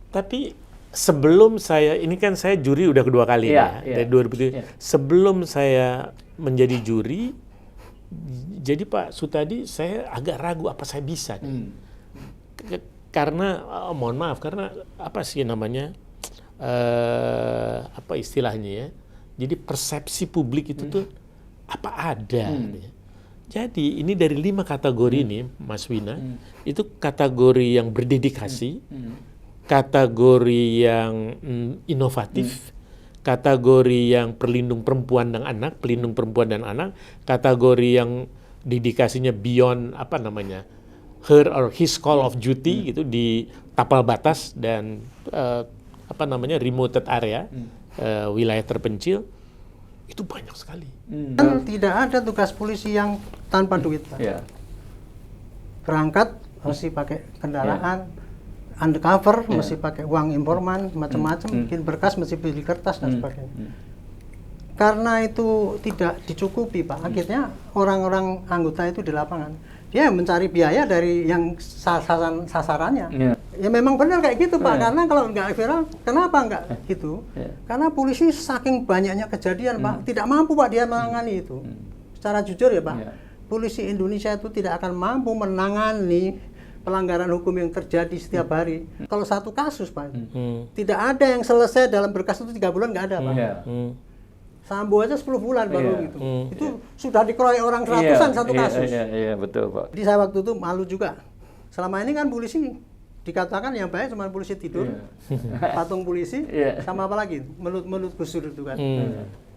Tapi sebelum ini kan saya juri udah kedua kali dari 2007. Sebelum saya menjadi juri, jadi Pak Sutadi saya agak ragu apa saya bisa. Karena mohon maaf, karena apa sih namanya, apa istilahnya ya? Jadi persepsi publik itu tuh apa ada. Jadi ini dari 5 kategori ini, Mas Wina, itu kategori yang berdedikasi, kategori yang inovatif, kategori yang pelindung perempuan dan anak, kategori yang dedikasinya beyond apa namanya, her or his call of duty gitu di tapal batas dan apa namanya remote area, wilayah terpencil, itu banyak sekali. Dan tidak ada tugas polisi yang tanpa duit, Pak. Berangkat mesti pakai kendaraan, undercover mesti pakai uang informan, macam-macam, bikin berkas mesti beli kertas dan sebagainya. Karena itu tidak dicukupi, Pak. Akhirnya orang-orang anggota itu di lapangan, dia mencari biaya dari yang sasarannya. Ya memang benar kayak gitu, Pak. Karena kalau nggak viral, kenapa nggak gitu? Karena polisi saking banyaknya kejadian, Pak, tidak mampu, Pak, dia menangani itu. Secara jujur ya, Pak, polisi Indonesia itu tidak akan mampu menangani pelanggaran hukum yang terjadi setiap hari. Kalau satu kasus, Pak, tidak ada yang selesai dalam berkas itu 3 bulan, nggak ada, Pak. Sambo aja 10 bulan baru gitu. Itu sudah dikeroyok orang ratusan satu kasus. Iya, betul, Pak. Jadi saya waktu itu malu juga. Selama ini kan polisi dikatakan yang baik cuma polisi tidur, patung polisi, sama apa lagi? Menurut Gus Dur itu kan.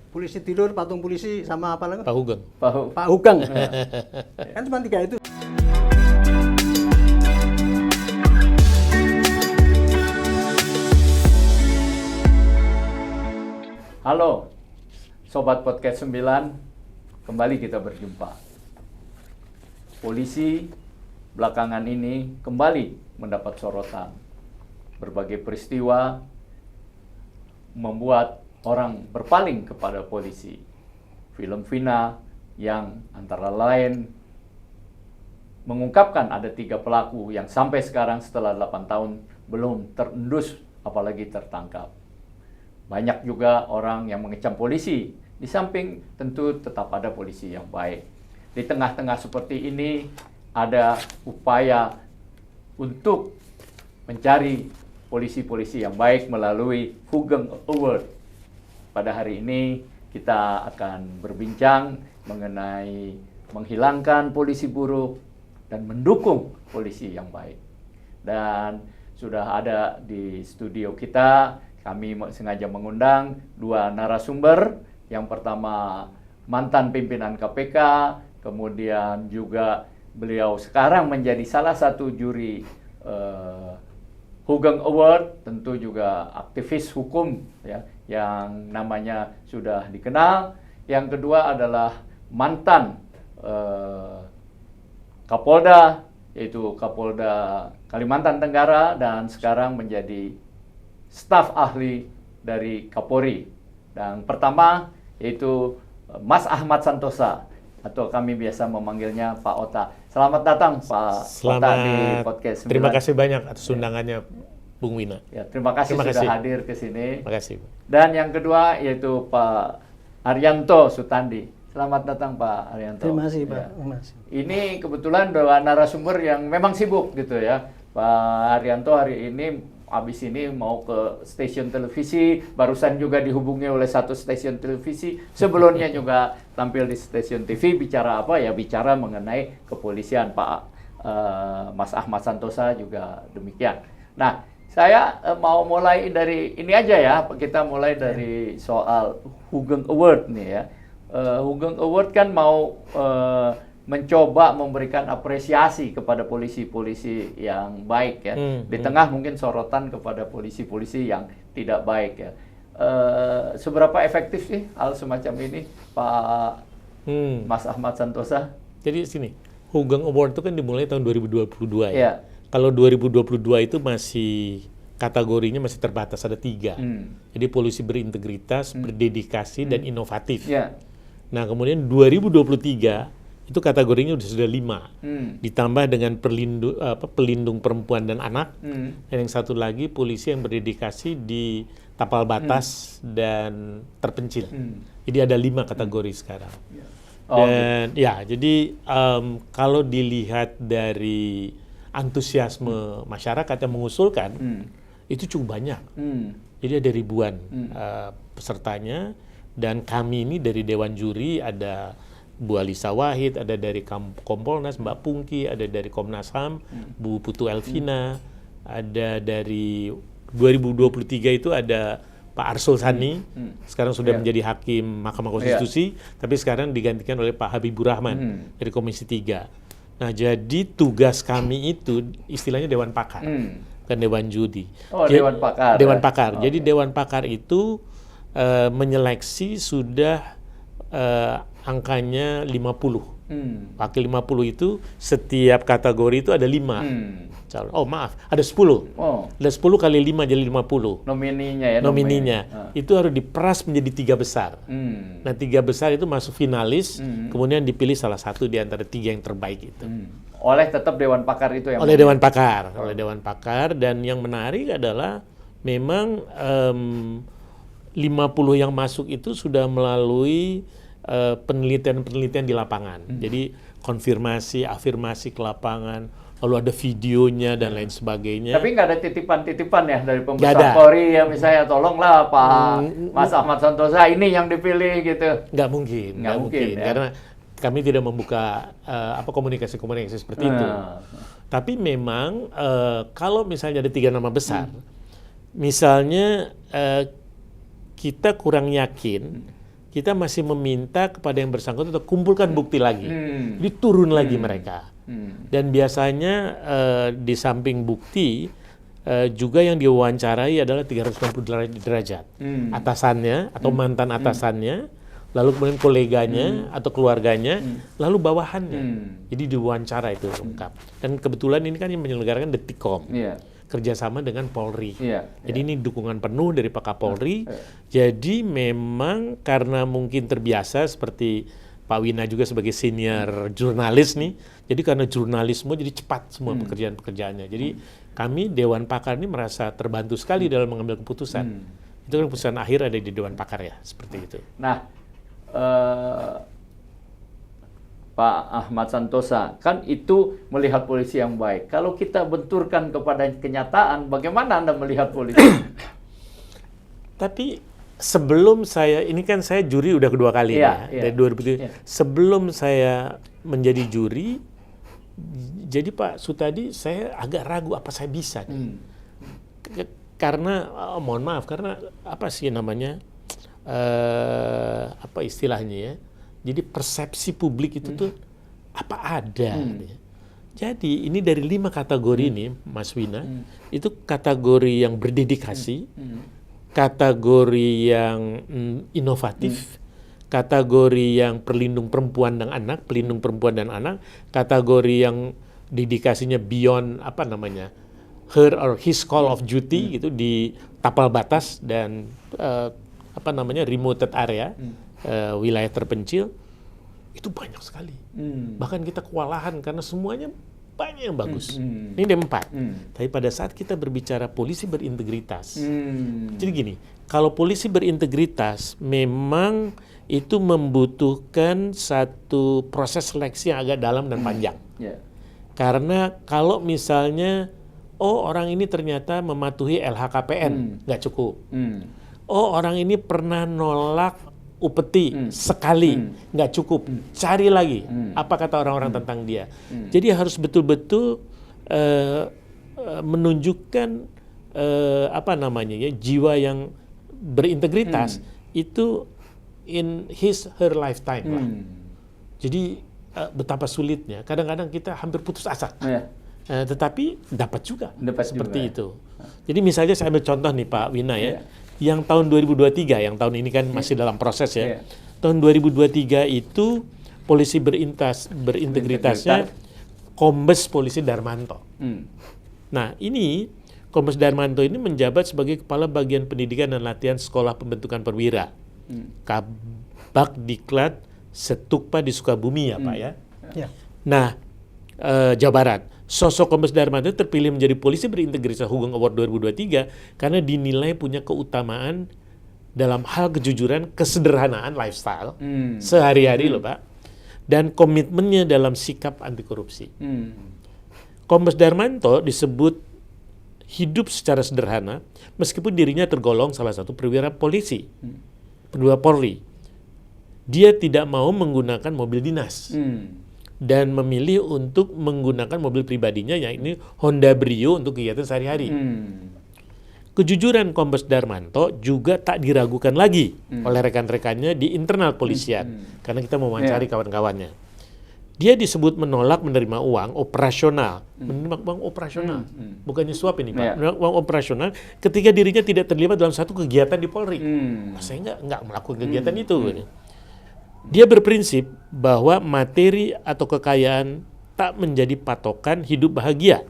Polisi tidur, patung polisi, sama apa lagi? Pak Hugeng. Pak Hugeng. Kan cuma 3 itu. Halo, Sobat Podcast 9, kembali kita berjumpa. Polisi belakangan ini kembali mendapat sorotan. Berbagai peristiwa membuat orang berpaling kepada polisi. Film Vina yang antara lain mengungkapkan ada 3 pelaku yang sampai sekarang setelah 8 tahun belum terendus apalagi tertangkap. Banyak juga orang yang mengecam polisi, di samping tentu tetap ada polisi yang baik. Di tengah-tengah seperti ini ada upaya untuk mencari polisi-polisi yang baik melalui Hugeng Award. Pada hari ini kita akan berbincang mengenai menghilangkan polisi buruk dan mendukung polisi yang baik. Dan sudah ada di studio kita, kami sengaja mengundang 2 narasumber. Yang pertama mantan pimpinan KPK, kemudian juga beliau sekarang menjadi salah satu juri Hugeng Award, tentu juga aktivis hukum ya, yang namanya sudah dikenal. Yang kedua adalah mantan Kapolda, yaitu Kapolda Kalimantan Tenggara, dan sekarang menjadi staf ahli dari Kapolri. Dan pertama yaitu Mas Ahmad Santosa, atau kami biasa memanggilnya Pak Ota. Selamat datang Pak Ota di Podcast 9. Terima kasih banyak atas undangannya, Bung Wina. Ya, terima kasih sudah hadir ke sini. Terima kasih. Dan yang kedua yaitu Pak Arianto Sutandi. Selamat datang Pak Arianto. Terima kasih, Pak. Ya. Ini kebetulan 2 narasumber yang memang sibuk gitu ya. Pak Arianto hari ini habis ini mau ke stasiun televisi, barusan juga dihubungi oleh satu stasiun televisi, sebelumnya juga tampil di stasiun TV, bicara apa ya, bicara mengenai kepolisian. Pak Mas Ahmad Santosa juga demikian. Nah, saya mau mulai dari ini aja ya, kita mulai dari soal Hugeng Award nih ya. Hugeng Award kan mau mencoba memberikan apresiasi kepada polisi-polisi yang baik ya. Di tengah mungkin sorotan kepada polisi-polisi yang tidak baik ya. Seberapa efektif sih hal semacam ini, Pak Mas Ahmad Santosa? Jadi sini, Hugeng Award itu kan dimulai tahun 2022 ya. Kalau 2022 itu masih kategorinya masih terbatas, ada 3. Jadi polisi berintegritas, berdedikasi, dan inovatif. Nah kemudian 2023 itu kategorinya sudah 5. Ditambah dengan pelindung perempuan dan anak, dan yang satu lagi polisi yang berdedikasi di tapal batas dan terpencil. Jadi ada 5 kategori sekarang. Dan ya, jadi kalau dilihat dari antusiasme masyarakat yang mengusulkan, itu cukup banyak. Jadi ada ribuan pesertanya, dan kami ini dari Dewan Juri ada Bu Alisa Wahid, ada dari Kompolnas Mbak Pungki, ada dari Komnas HAM Bu Putu Elvina, ada dari 2023 itu ada Pak Arsul Sani, sekarang sudah menjadi Hakim Mahkamah Konstitusi, tapi sekarang digantikan oleh Pak Habibur Rahman dari Komisi 3. Nah, jadi tugas kami itu istilahnya Dewan Pakar, bukan Dewan Juri. Dewan Pakar. Dewan Pakar. Jadi Dewan Pakar itu menyeleksi sudah angkanya 50. Wakil 50 itu setiap kategori itu ada 5. Oh maaf, ada 10. Ada 10 kali 5 jadi 50. Nomininya ya. Nomininya. Itu harus diperas menjadi 3 besar. Nah 3 besar itu masuk finalis, kemudian dipilih salah satu di antara 3 yang terbaik itu. Oleh tetap Dewan Pakar itu yang oleh Dewan Pakar. Oleh Dewan Pakar, dan yang menarik adalah memang 50 yang masuk itu sudah melalui penelitian-penelitian di lapangan. Jadi konfirmasi, afirmasi ke lapangan, lalu ada videonya dan lain sebagainya. Tapi nggak ada titipan-titipan ya dari pembesar Polri ya, misalnya tolonglah Pak Mas Ahmad Santosa ini yang dipilih gitu. Nggak mungkin ya? Karena kami tidak membuka komunikasi-komunikasi seperti itu. Tapi memang kalau misalnya ada 3 nama besar, misalnya kita kurang yakin, kita masih meminta kepada yang bersangkutan untuk kumpulkan bukti lagi, jadi turun lagi mereka. Dan biasanya di samping bukti juga yang diwawancarai adalah 360 derajat. Atasannya atau mantan atasannya, lalu kemudian koleganya atau keluarganya, lalu bawahannya. Jadi diwawancara itu lengkap. Dan kebetulan ini kan yang menyelenggarakan Detikcom. Kerjasama dengan Polri. Jadi ini dukungan penuh dari Pak Kapolri. Jadi memang karena mungkin terbiasa seperti Pak Wina juga sebagai senior jurnalis nih. Jadi karena jurnalisme jadi cepat semua pekerjaan-pekerjaannya. Jadi kami Dewan Pakar ini merasa terbantu sekali dalam mengambil keputusan. Itu kan keputusan akhir ada di Dewan Pakar ya, seperti itu. Nah, Pak Ahmad Santosa, kan itu melihat polisi yang baik. Kalau kita benturkan kepada kenyataan, bagaimana Anda melihat polisi? Tapi sebelum ini kan saya juri udah kedua kali dari 2007. Sebelum saya menjadi juri, jadi Pak Sutadi saya agak ragu apa saya bisa. Karena, mohon maaf, karena apa sih namanya, apa istilahnya ya, jadi persepsi publik itu tuh apa ada. Jadi ini dari 5 kategori ini, Mas Wina, itu kategori yang berdedikasi, kategori yang inovatif, kategori yang pelindung perempuan dan anak, kategori yang dedikasinya beyond her or his call of duty gitu di tapal batas dan remote area. Wilayah terpencil itu banyak sekali. Bahkan kita kewalahan karena semuanya banyak yang bagus. Ini ada 4. Tapi pada saat kita berbicara polisi berintegritas, jadi gini, kalau polisi berintegritas memang itu membutuhkan satu proses seleksi yang agak dalam dan panjang. Karena kalau misalnya, orang ini ternyata mematuhi LHKPN, nggak cukup. Orang ini pernah nolak upeti sekali, nggak cukup. Cari lagi apa kata orang-orang tentang dia. Jadi harus betul-betul menunjukkan jiwa yang berintegritas itu in her lifetime lah. Jadi betapa sulitnya. Kadang-kadang kita hampir putus asa. Tetapi dapat juga seperti itu. Jadi misalnya saya ambil contoh nih Pak Wina ya. Yang tahun 2023, yang tahun ini kan masih dalam proses ya. Tahun 2023 itu polisi berintegritasnya Kombes Polisi Darmanto. Nah ini Kombes Darmanto ini menjabat sebagai Kepala Bagian Pendidikan dan Latihan Sekolah Pembentukan Perwira. Kabak Diklat Setukpa di Sukabumi ya Pak ya. Ya. Nah, Jawa Barat, sosok Kombes Darmanto terpilih menjadi polisi berintegritas Hugeng Award 2023 karena dinilai punya keutamaan dalam hal kejujuran, kesederhanaan lifestyle sehari-hari loh Pak, dan komitmennya dalam sikap anti korupsi. Kombes Darmanto disebut hidup secara sederhana meskipun dirinya tergolong salah satu perwira polisi, perwira Polri. Dia tidak mau menggunakan mobil dinas dan memilih untuk menggunakan mobil pribadinya, yakni Honda Brio untuk kegiatan sehari-hari. Kejujuran Kombes Darmanto juga tak diragukan lagi oleh rekan-rekannya di internal polisian, karena kita mewawancari kawan-kawannya. Dia disebut menolak menerima uang operasional, menerima uang operasional, bukannya suap ini Pak, menerima uang operasional ketika dirinya tidak terlibat dalam satu kegiatan di Polri. Saya nggak melakukan kegiatan itu. Dia berprinsip bahwa materi atau kekayaan tak menjadi patokan hidup bahagia.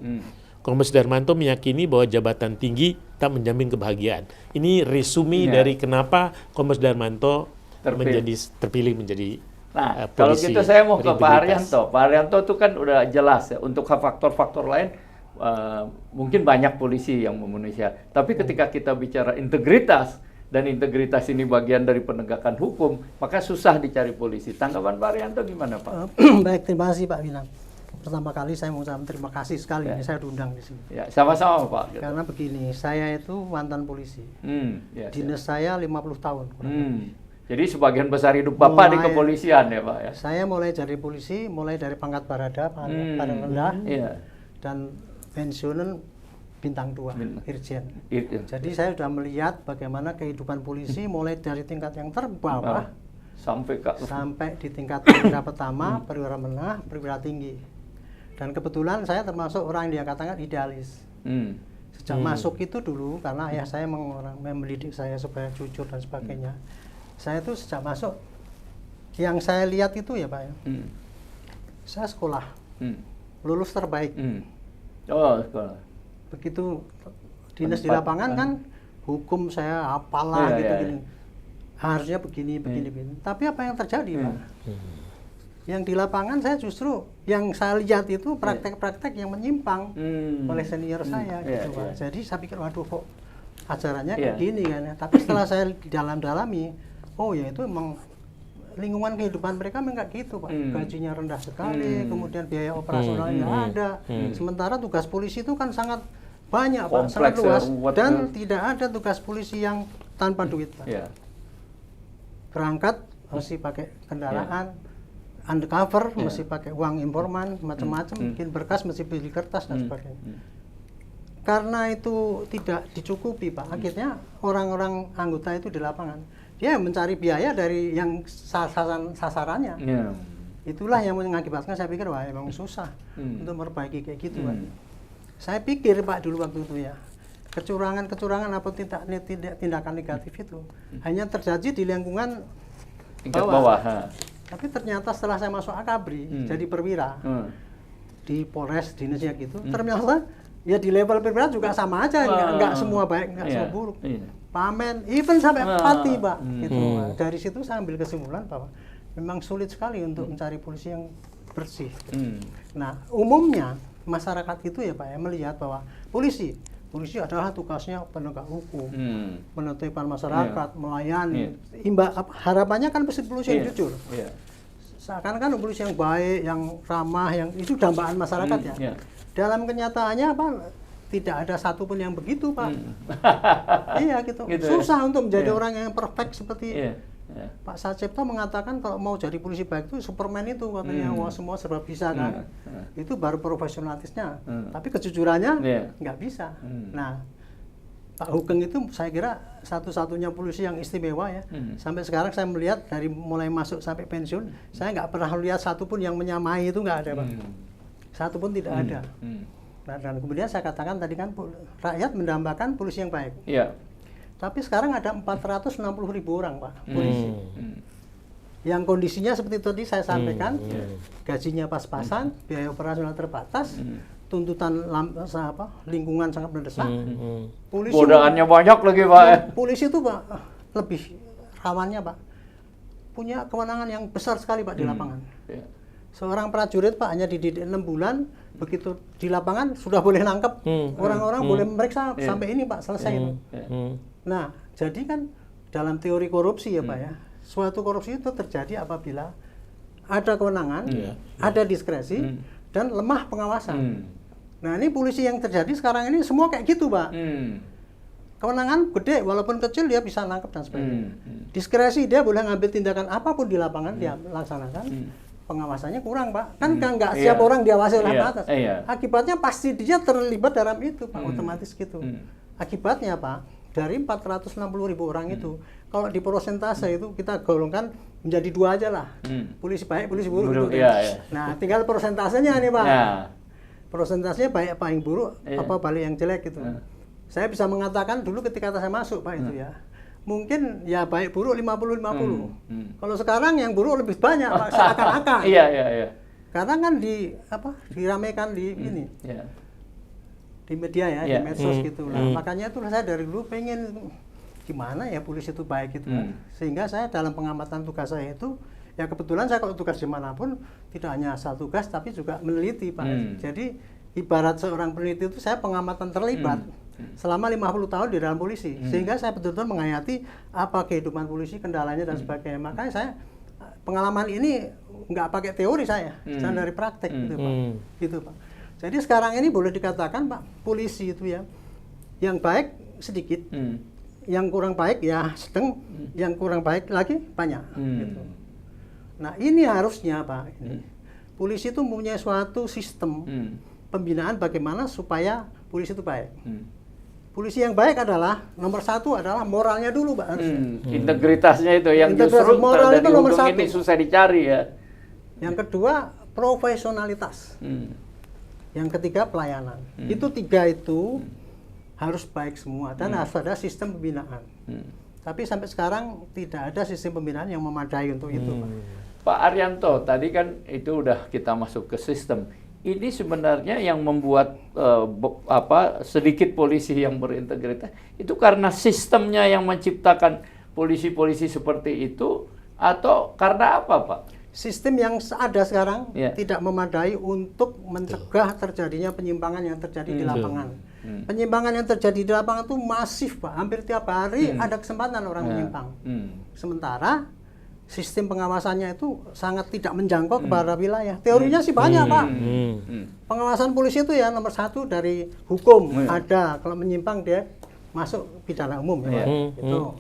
Kombes Darmanto meyakini bahwa jabatan tinggi tak menjamin kebahagiaan. Ini resume dari kenapa Kombes Darmanto terpilih menjadi kalau polisi gitu saya mau ke Pak berintegritas. Haryanto. Pak Haryanto itu kan udah jelas ya, untuk faktor-faktor lain mungkin banyak polisi yang memenuhi syarat. Tapi ketika kita bicara integritas, dan integritas ini bagian dari penegakan hukum, maka susah dicari polisi. Tanggapan Pak Haryanto gimana Pak? Baik, terima kasih Pak Wilam. Pertama kali saya mengucapkan terima kasih sekali saya diundang di sini. Ya, sama-sama Pak. Karena begini, saya itu mantan polisi. Dinas saya 50 tahun. Jadi sebagian besar hidup Bapak di kepolisian ya Pak ya? Saya mulai dari polisi, mulai dari pangkat barada, pangkat rendah, dan pensiunan bintang 2, Irjen. Jadi saya sudah melihat bagaimana kehidupan polisi mulai dari tingkat yang terbawah sampai di tingkat perwira pertama, perwira menengah, perwira tinggi. Dan kebetulan saya termasuk orang yang dikatakan idealis. Sejak masuk itu dulu, karena ayah saya mendidik saya supaya jujur dan sebagainya. Saya itu sejak masuk, yang saya lihat itu ya Pak ya, saya sekolah, lulus terbaik. Oh, sekolah. Begitu dinas di lapangan kan, hukum saya apalah gitu. Harusnya begini. Tapi apa yang terjadi Pak? Yang di lapangan saya justru yang saya lihat itu praktek-praktek yang menyimpang oleh senior saya gitu Pak. Jadi saya pikir waduh kok ajarannya kayak gini kan ya. Tapi setelah saya dalami, oh ya itu emang lingkungan kehidupan mereka memang kayak gitu Pak. Gajinya rendah sekali, kemudian biaya operasionalnya ada. Sementara tugas polisi itu kan sangat banyak Pak, sangat luas, dan tidak ada tugas polisi yang tanpa duit Pak. Berangkat mesti pakai kendaraan undercover, mesti pakai uang informan, macam-macam, bikin berkas, mesti beli kertas dan sebagainya. Karena itu tidak dicukupi Pak, akhirnya orang-orang anggota itu di lapangan, dia mencari biaya dari yang sasarannya. Itulah yang mengakibatkan saya pikir wah emang susah untuk memperbaiki kayak gitu Pak. Saya pikir Pak dulu waktu itu ya, kecurangan apa tindakan negatif itu hanya terjadi di lingkungan bawah. Tapi ternyata setelah saya masuk Akabri, jadi perwira di Polres dinasnya gitu, ternyata ya di level perwira juga sama aja, nggak semua baik, nggak semua buruk. Pamen, even sampai pati Pak. Gitu. Dari situ saya ambil kesimpulan bahwa memang sulit sekali untuk mencari polisi yang bersih. Nah, umumnya masyarakat itu ya Pak ya melihat bahwa polisi adalah tugasnya penegak hukum, penertiban masyarakat, melayani. Harapannya kan polisi yang jujur. Seakan-akan polisi yang baik, yang ramah, yang itu dambaan masyarakat ya. Dalam kenyataannya apa? Tidak ada satupun yang begitu Pak. Iya gitu. Susah untuk menjadi orang yang perfect seperti Pak Sacipto mengatakan kalau mau jadi polisi baik itu Superman itu katanya, wah semua serba bisa kan. Itu baru profesionalisnya. Tapi kejujurannya nggak bisa. Nah, Pak Hugeng itu saya kira satu-satunya polisi yang istimewa ya. Sampai sekarang saya melihat dari mulai masuk sampai pensiun, saya nggak pernah lihat satupun yang menyamai itu, nggak ada Pak. Satupun tidak ada. Nah, dan kemudian saya katakan tadi kan rakyat mendambakan polisi yang baik. Tapi sekarang ada 460.000 orang Pak polisi. Yang kondisinya seperti tadi saya sampaikan, gajinya pas-pasan, biaya operasional terbatas, tuntutan lingkungan sangat mendesak. Polisi godaannya banyak lagi Pak. Polisi itu Pak lebih rawannya Pak, punya kewenangan yang besar sekali Pak di lapangan. Seorang prajurit Pak hanya dididik 6 bulan, begitu di lapangan sudah boleh nangkep orang-orang, boleh meriksa sampai ini Pak, selesai itu. Nah, jadi kan dalam teori korupsi ya Pak ya, suatu korupsi itu terjadi apabila ada kewenangan, ada diskresi, dan lemah pengawasan. Nah, ini polisi yang terjadi sekarang ini semua kayak gitu Pak. Kewenangan gede, walaupun kecil dia bisa nangkep dan sebagainya. Diskresi dia boleh ngambil tindakan apapun di lapangan dia laksanakan. Pengawasannya kurang Pak. Kan nggak siap orang diawasi oleh atas. Akibatnya pasti dia terlibat dalam itu Pak, otomatis gitu. Akibatnya Pak, dari 460.000 orang itu, kalau di persentase itu kita golongkan menjadi 2 aja lah. Polisi baik, polisi buruk. Nah, tinggal persentasenya nih Pak. Persentasenya baik paling buruk, apa balik yang jelek gitu. Saya bisa mengatakan dulu ketika saya masuk Pak itu ya, mungkin ya baik buruk 50-50. Kalau sekarang yang buruk lebih banyak Pak, seakan-akan. Karena kan diramaikan di ini, di media ya, di medsos gitu lah. Makanya itu saya dari dulu pengen gimana ya polisi itu baik gitu kan. Sehingga saya dalam pengamatan tugas saya itu, ya kebetulan saya kalau tugas dimanapun tidak hanya asal tugas tapi juga meneliti Pak. Jadi ibarat seorang peneliti itu saya pengamatan terlibat selama 50 tahun di dalam polisi, sehingga saya betul-betul menghayati apa kehidupan polisi, kendalanya dan sebagainya. Makanya saya pengalaman ini nggak pakai teori saya dari praktek gitu Pak. Gitu Pak. Jadi sekarang ini boleh dikatakan Pak, polisi itu ya, yang baik sedikit, yang kurang baik ya sedang, yang kurang baik lagi banyak. Gitu. Nah ini harusnya Pak, polisi itu mempunyai suatu sistem pembinaan bagaimana supaya polisi itu baik. Polisi yang baik adalah nomor 1 adalah moralnya dulu Pak. Integritasnya itu yang justru moral itu nomor 1. Ini susah dicari ya. Yang kedua profesionalitas. Yang ketiga pelayanan. Itu 3 itu harus baik semua dan harus ada sistem pembinaan. Tapi sampai sekarang tidak ada sistem pembinaan yang memadai untuk itu Pak. Pak Arianto, tadi kan itu udah kita masuk ke sistem. Ini sebenarnya yang membuat sedikit polisi yang berintegritas itu karena sistemnya yang menciptakan polisi-polisi seperti itu, atau karena apa Pak? Sistem yang ada sekarang tidak memadai untuk mencegah terjadinya penyimpangan yang terjadi di lapangan. Penyimpangan yang terjadi di lapangan itu masif Pak, hampir tiap hari ada kesempatan orang menyimpang. Sementara sistem pengawasannya itu sangat tidak menjangkau kepada wilayah. Teorinya sih banyak Pak. Pengawasan polisi itu ya nomor 1 dari hukum ada, kalau menyimpang dia masuk pidana umum ya. Itu.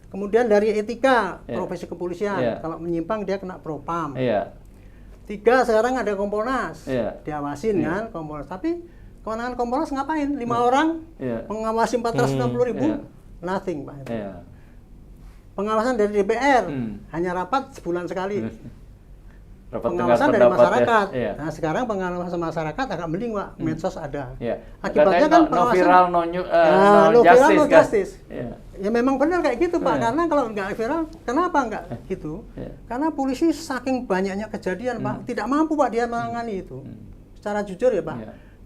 Kemudian dari etika profesi kepolisian, kalau menyimpang dia kena propam. 3 sekarang ada Kompolnas, diawasin kan Kompolnas. Tapi kewenangan Kompolnas ngapain? 5 orang mengawasi 460.000, nothing Pak. Pengawasan dari DPR hanya rapat sebulan sekali. Pengawasan dari masyarakat. Nah sekarang pengawasan masyarakat agak mending Pak, medsos ada. Akibatnya kan pengawasan no viral, no justice. Ya memang benar kayak gitu Pak, karena kalau nggak viral, kenapa nggak gitu? Karena polisi saking banyaknya kejadian Pak, tidak mampu Pak dia menangani itu. Secara jujur ya Pak,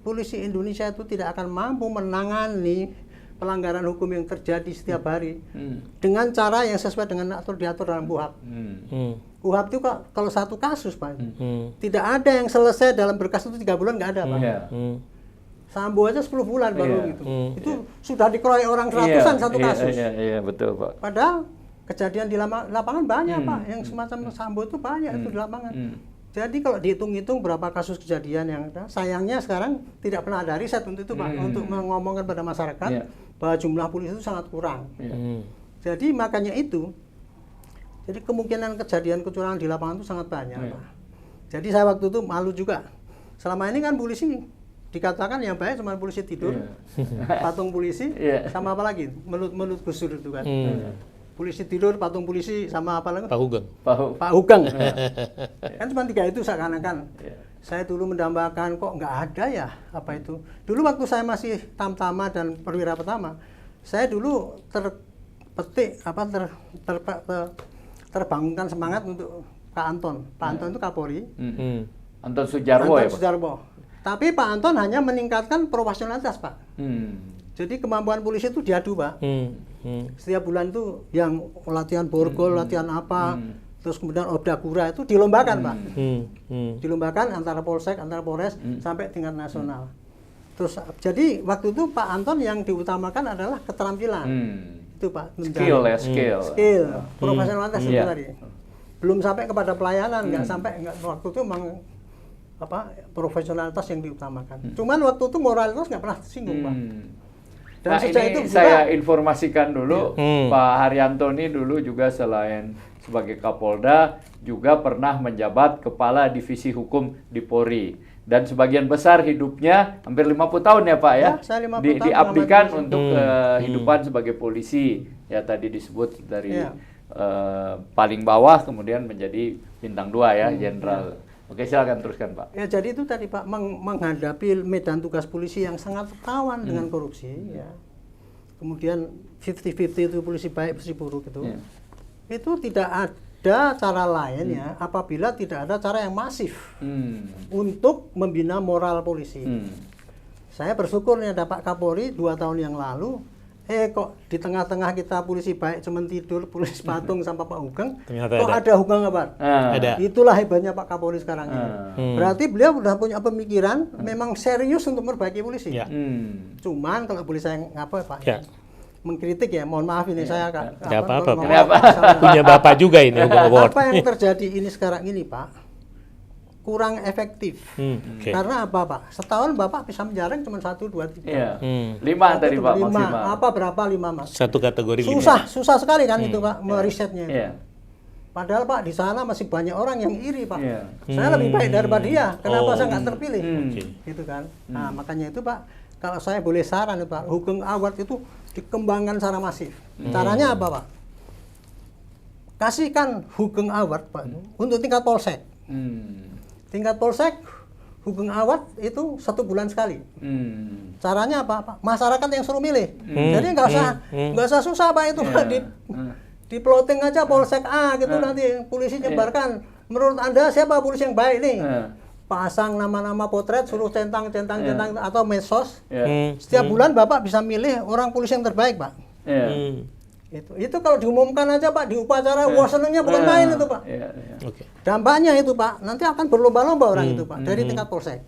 polisi Indonesia itu tidak akan mampu menangani pelanggaran hukum yang terjadi setiap hari dengan cara yang sesuai dengan diatur dalam KUHP. KUHP itu kalau satu kasus Pak, tidak ada yang selesai dalam berkas itu 3 bulan, nggak ada Pak. Sambo aja 10 bulan baru gitu. Itu sudah dikeroyok orang ratusan satu kasus. Iya, betul Pak. Padahal kejadian di lapangan banyak Pak, yang semacam Sambo itu banyak itu di lapangan. Jadi kalau dihitung-hitung berapa kasus kejadian yang ada, sayangnya sekarang tidak pernah ada riset untuk itu Pak, untuk mengomongkan pada masyarakat bahwa jumlah polisi itu sangat kurang. Jadi makanya itu, jadi kemungkinan kejadian kecurangan di lapangan itu sangat banyak Pak. Jadi saya waktu itu malu juga. Selama ini kan polisi dikatakan yang baik cuma polisi tidur, patung polisi, sama apa lagi? Menurut Gus Dur itu kan. Polisi tidur, patung polisi, sama apa lagi? Pak Hugeng. Kan cuma 3 itu seakan-akan. Saya dulu mendambakan kok nggak ada ya apa itu. Dulu waktu saya masih tamtama dan perwira pertama, saya dulu terbangunkan semangat untuk Pak Anton. Pak Anton itu Kapolri. Anton Sujarwo ya Pak? Sujarwo. Tapi Pak Anton hanya meningkatkan profesionalitas Pak. Jadi kemampuan polisi itu diadu Pak. Setiap bulan itu yang latihan borgol, latihan apa, terus kemudian Obdakura itu dilombakan Pak. Dilombakan antara Polsek, antara Polres sampai tingkat nasional. Terus jadi waktu itu Pak Anton yang diutamakan adalah keterampilan. Itu Pak. Skill ya, skill. Skill, profesionalitas itu Iya. tadi. Belum sampai kepada pelayanan, waktu itu memang profesionalitas yang diutamakan. Cuman waktu itu moralitas nggak pernah tersinggung Pak. Dan Nah sejak ini itu saya informasikan dulu, Pak Haryanto ini dulu juga selain sebagai Kapolda, juga pernah menjabat Kepala Divisi Hukum di Polri. Dan sebagian besar hidupnya, hampir 50 tahun ya Pak ya, Ya, saya 50 tahun diabdikan mengamati untuk kehidupan sebagai polisi. Ya tadi disebut dari paling bawah kemudian menjadi bintang 2 ya, Jenderal. Oke, silakan teruskan Pak. ya jadi itu tadi Pak menghadapi medan tugas polisi yang sangat rawan dengan korupsi ya. Kemudian 50-50 itu polisi baik polisi buruk itu. Itu tidak ada cara lain ya apabila tidak ada cara yang masif untuk membina moral polisi. Saya bersyukur nih ada Pak Kapolri 2 tahun yang lalu. Kok di tengah-tengah kita polisi baik cuman tidur, polisi patung sama Pak Hugeng, kok ada Hugeng Kabar? Ada. Itulah hebatnya Pak Kapolri sekarang ini. Berarti beliau sudah punya pemikiran memang serius untuk memperbaiki polisi. Ya. Cuman kalau boleh saya ngapa Pak? Ya. Mengkritik ya, mohon maaf ini saya Nggak apa-apa, Pak. Kenapa? Punya Bapak juga ini Hugeng Award. Apa yang terjadi ini sekarang ini Pak? Kurang efektif. Oke. Karena apa Pak? Setahun Bapak bisa menjaring cuma 1, 2, 3. Iya. 5 tadi Pak 5. maksimal. Apa berapa 5 Mas? Satu kategori Susah sekali kan itu Pak merisetnya. Iya. Padahal Pak di sana masih banyak orang yang iri Pak. Iya. Saya lebih baik daripada dia. Kenapa saya nggak terpilih? Oke. Gitu kan. Nah makanya itu Pak, kalau saya boleh saran nih Pak, Hugeng Award itu dikembangkan secara masif. Caranya apa Pak? Kasihkan Hugeng Award Pak untuk tingkat polsek. Tingkat polsek Hugeng Award itu 1 bulan sekali. Caranya apa Pak? Masyarakat yang suruh milih. Jadi nggak usah susah Pak itu Pak. Di plotting aja polsek A gitu nanti polisi nyebarkan. Menurut Anda siapa polisi yang baik nih? Pasang nama-nama potret, suruh centang atau medsos. Setiap bulan Bapak bisa milih orang polisi yang terbaik Pak. Itu kalau diumumkan aja Pak di upacara, wah senengnya bukan main itu Pak. Oke. Dampaknya itu Pak, nanti akan berlomba-lomba orang itu Pak dari tingkat polsek.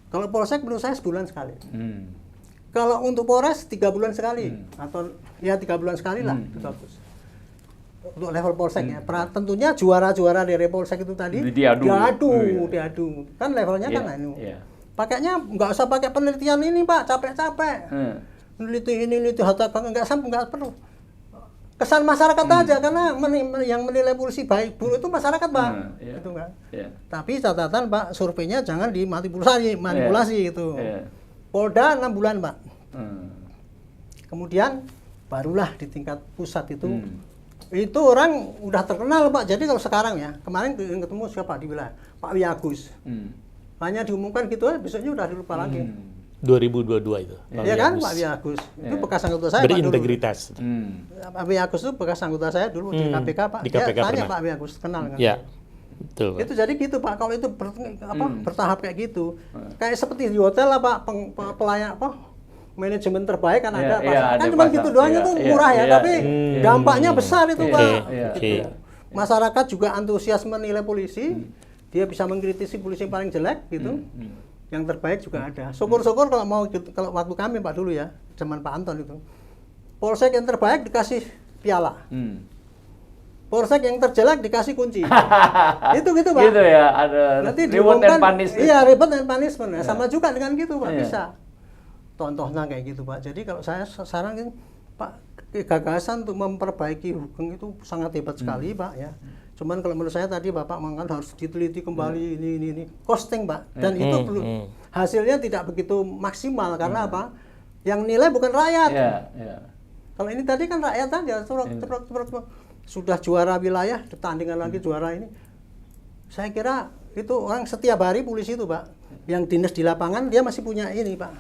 Kalau polsek menurut saya sebulan sekali. Kalau untuk Polres 3 bulan sekali atau ya 3 bulan sekali lah itu bagus. Untuk level polsek ya. Tentunya juara-juara dari polsek itu tadi diadu. Kan levelnya kan anu. Pakainya nggak usah pakai penelitian ini Pak, capek-capek. Meneliti harta nggak perlu. Kesan masyarakat aja karena yang menilai polisi baik buruk itu masyarakat Pak. Itu kan. Tapi catatan Pak, surveinya jangan manipulasi gitu. Polda 6 bulan Pak. Kemudian barulah di tingkat pusat itu orang udah terkenal Pak. Jadi kalau sekarang ya, kemarin ketemu siapa di wilayah Pak Wi Agus. Hanya diumumkan gitu aja, besoknya udah dilupa lagi. 2022 itu. Iya kan Pak Wi Agus. Itu bekas anggota saya Berintegritas. Pak Wi Agus itu bekas anggota saya dulu di KPK Pak. Di KPK Dia tanya pernah. Pak Wi Agus kenal kan. Ya. Betul Pak. Itu jadi gitu Pak. Kalau itu bertahap kayak gitu. Kayak seperti di hotel lah Pak, pelayan manajemen terbaik kan ada Pak. Kan cuma gitu doang itu murah ya, tapi dampaknya besar itu Pak. Masyarakat juga antusias menilai polisi. Dia bisa mengkritisi polisi yang paling jelek gitu. Yang terbaik juga ada. Syukur-syukur kalau waktu kami Pak dulu ya, zaman Pak Anton itu. Polsek yang terbaik dikasih piala. Polsek yang terjelek dikasih kunci. Itu gitu Pak. Gitu ya, ada nanti reward and punishment. Iya, reward and punishment. Ya. Sama juga dengan gitu Pak, bisa. Contohnya kayak gitu Pak. Jadi kalau saya saran Pak, gagasan untuk memperbaiki Hugeng itu sangat hebat sekali Pak ya. Cuman kalau menurut saya tadi Bapak mengatakan harus diteliti kembali ini costing Pak, dan itu hasilnya tidak begitu maksimal karena apa? Yang nilai bukan rakyat. Kalau ini tadi kan rakyat aja, sudah juara wilayah, pertandingan lagi juara ini. Saya kira itu orang setiap hari polisi itu Pak, yang dinas di lapangan dia masih punya ini Pak,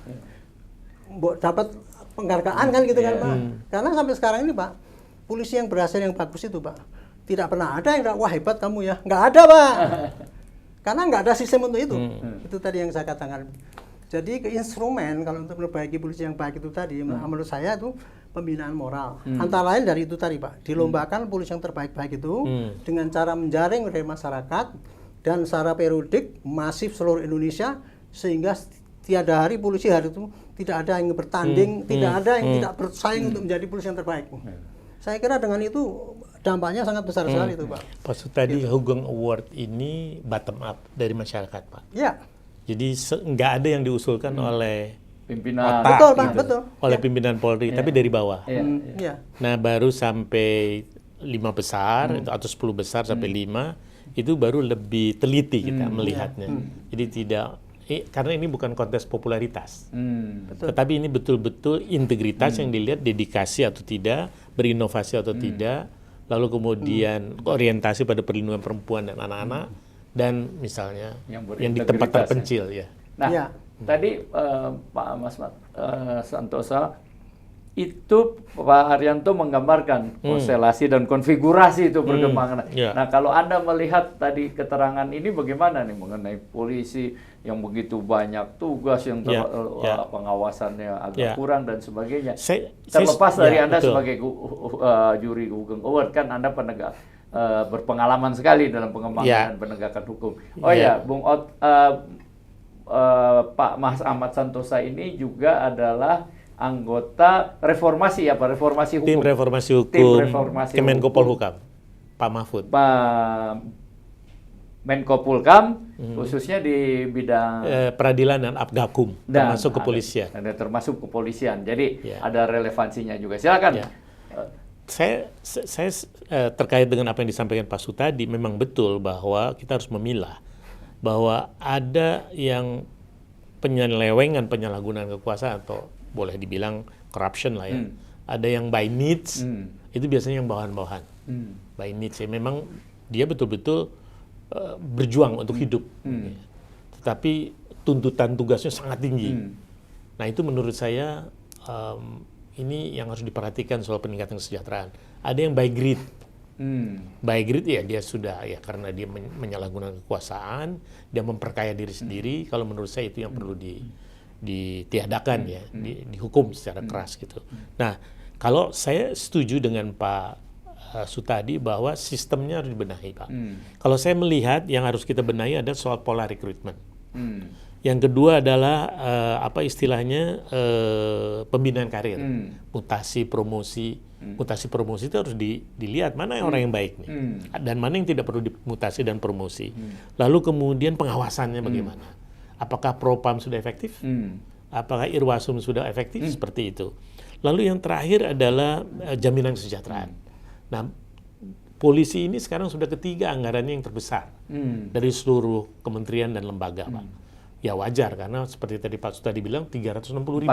dapat penghargaan kan gitu kan Pak. Karena sampai sekarang ini Pak, polisi yang berhasil yang bagus itu Pak. Tidak pernah ada yang wah hebat kamu ya, nggak ada Pak, karena nggak ada sistem untuk itu. Itu tadi yang saya katakan. Jadi instrumen kalau untuk memperbaiki polisi yang baik itu tadi, menurut saya itu pembinaan moral. Antara lain dari itu tadi Pak, dilombakan polisi yang terbaik-baik itu dengan cara menjaring dari masyarakat dan secara periodik masif seluruh Indonesia, sehingga tiada hari polisi hari itu tidak ada yang bertanding, tidak ada yang tidak bersaing untuk menjadi polisi yang terbaik. Saya kira dengan itu dampaknya sangat besar sekali itu Pak. Maksud tadi Hugeng Award ini bottom up dari masyarakat Pak. Ya. Jadi nggak ada yang diusulkan oleh Pimpinan. otak, Betul Pak, gitu, betul. oleh pimpinan Polri, tapi dari bawah. Iya. Nah baru sampai 5 besar atau 10 besar sampai 5 itu baru lebih teliti kita melihatnya. Jadi tidak karena ini bukan kontes popularitas, tetapi ini betul-betul integritas yang dilihat, dedikasi atau tidak, berinovasi atau tidak, lalu kemudian orientasi pada perlindungan perempuan dan anak-anak, dan misalnya yang di tempat terpencil ya. Nah, Ya. tadi Pak Mas Santosa itu Pak Haryanto menggambarkan konstelasi dan konfigurasi itu perkembangan. Ya. Nah, kalau Anda melihat tadi keterangan ini bagaimana nih mengenai polisi yang begitu banyak tugas yang pengawasannya agak kurang dan sebagainya. Terlepas dari Anda betul. sebagai juri Hugeng Award, kan Anda penegak berpengalaman sekali dalam pengembangan dan penegakan hukum. Oh ya, Bung Ot, Pak Mas Ahmad Santosa ini juga adalah anggota reformasi reformasi hukum. Tim reformasi hukum. Tim reformasi Kemenko hukum. Polhukam. Pak Mahfud. Pak Menko Polhukam khususnya di bidang peradilan dan Apgakum, termasuk kepolisian. Termasuk kepolisian. Jadi Ya. ada relevansinya juga. Silakan. Ya. Saya terkait dengan apa yang disampaikan Pak Su tadi, memang betul bahwa kita harus memilah bahwa ada yang penyelewengan, penyalahgunaan kekuasaan atau boleh dibilang corruption lah ya. Ada yang by needs, itu biasanya yang bawahan-bawahan. By needs ya, memang dia betul-betul berjuang untuk hidup. Tetapi tuntutan tugasnya sangat tinggi. Nah itu menurut saya ini yang harus diperhatikan soal peningkatan kesejahteraan. Ada yang by greed. By greed ya dia sudah ya karena dia menyalahgunakan kekuasaan, dia memperkaya diri sendiri. Kalau menurut saya itu yang perlu ditiadakan ya, dihukum secara keras gitu. Nah, kalau saya setuju dengan Pak Sutadi bahwa sistemnya harus dibenahi, Pak. Kalau saya melihat yang harus kita benahi adalah soal pola rekrutmen. Yang kedua adalah apa istilahnya pembinaan karir, mutasi promosi. Mutasi promosi itu harus dilihat mana yang orang yang baik nih, dan mana yang tidak perlu dimutasi dan promosi. Lalu kemudian pengawasannya bagaimana? Apakah Propam sudah efektif? Apakah Irwasum sudah efektif? Seperti itu. Lalu yang terakhir adalah jaminan kesejahteraan. Nah, polisi ini sekarang sudah ketiga anggarannya yang terbesar dari seluruh kementerian dan lembaga, Pak. Ya wajar karena seperti tadi Pak Sutadi bilang 360.000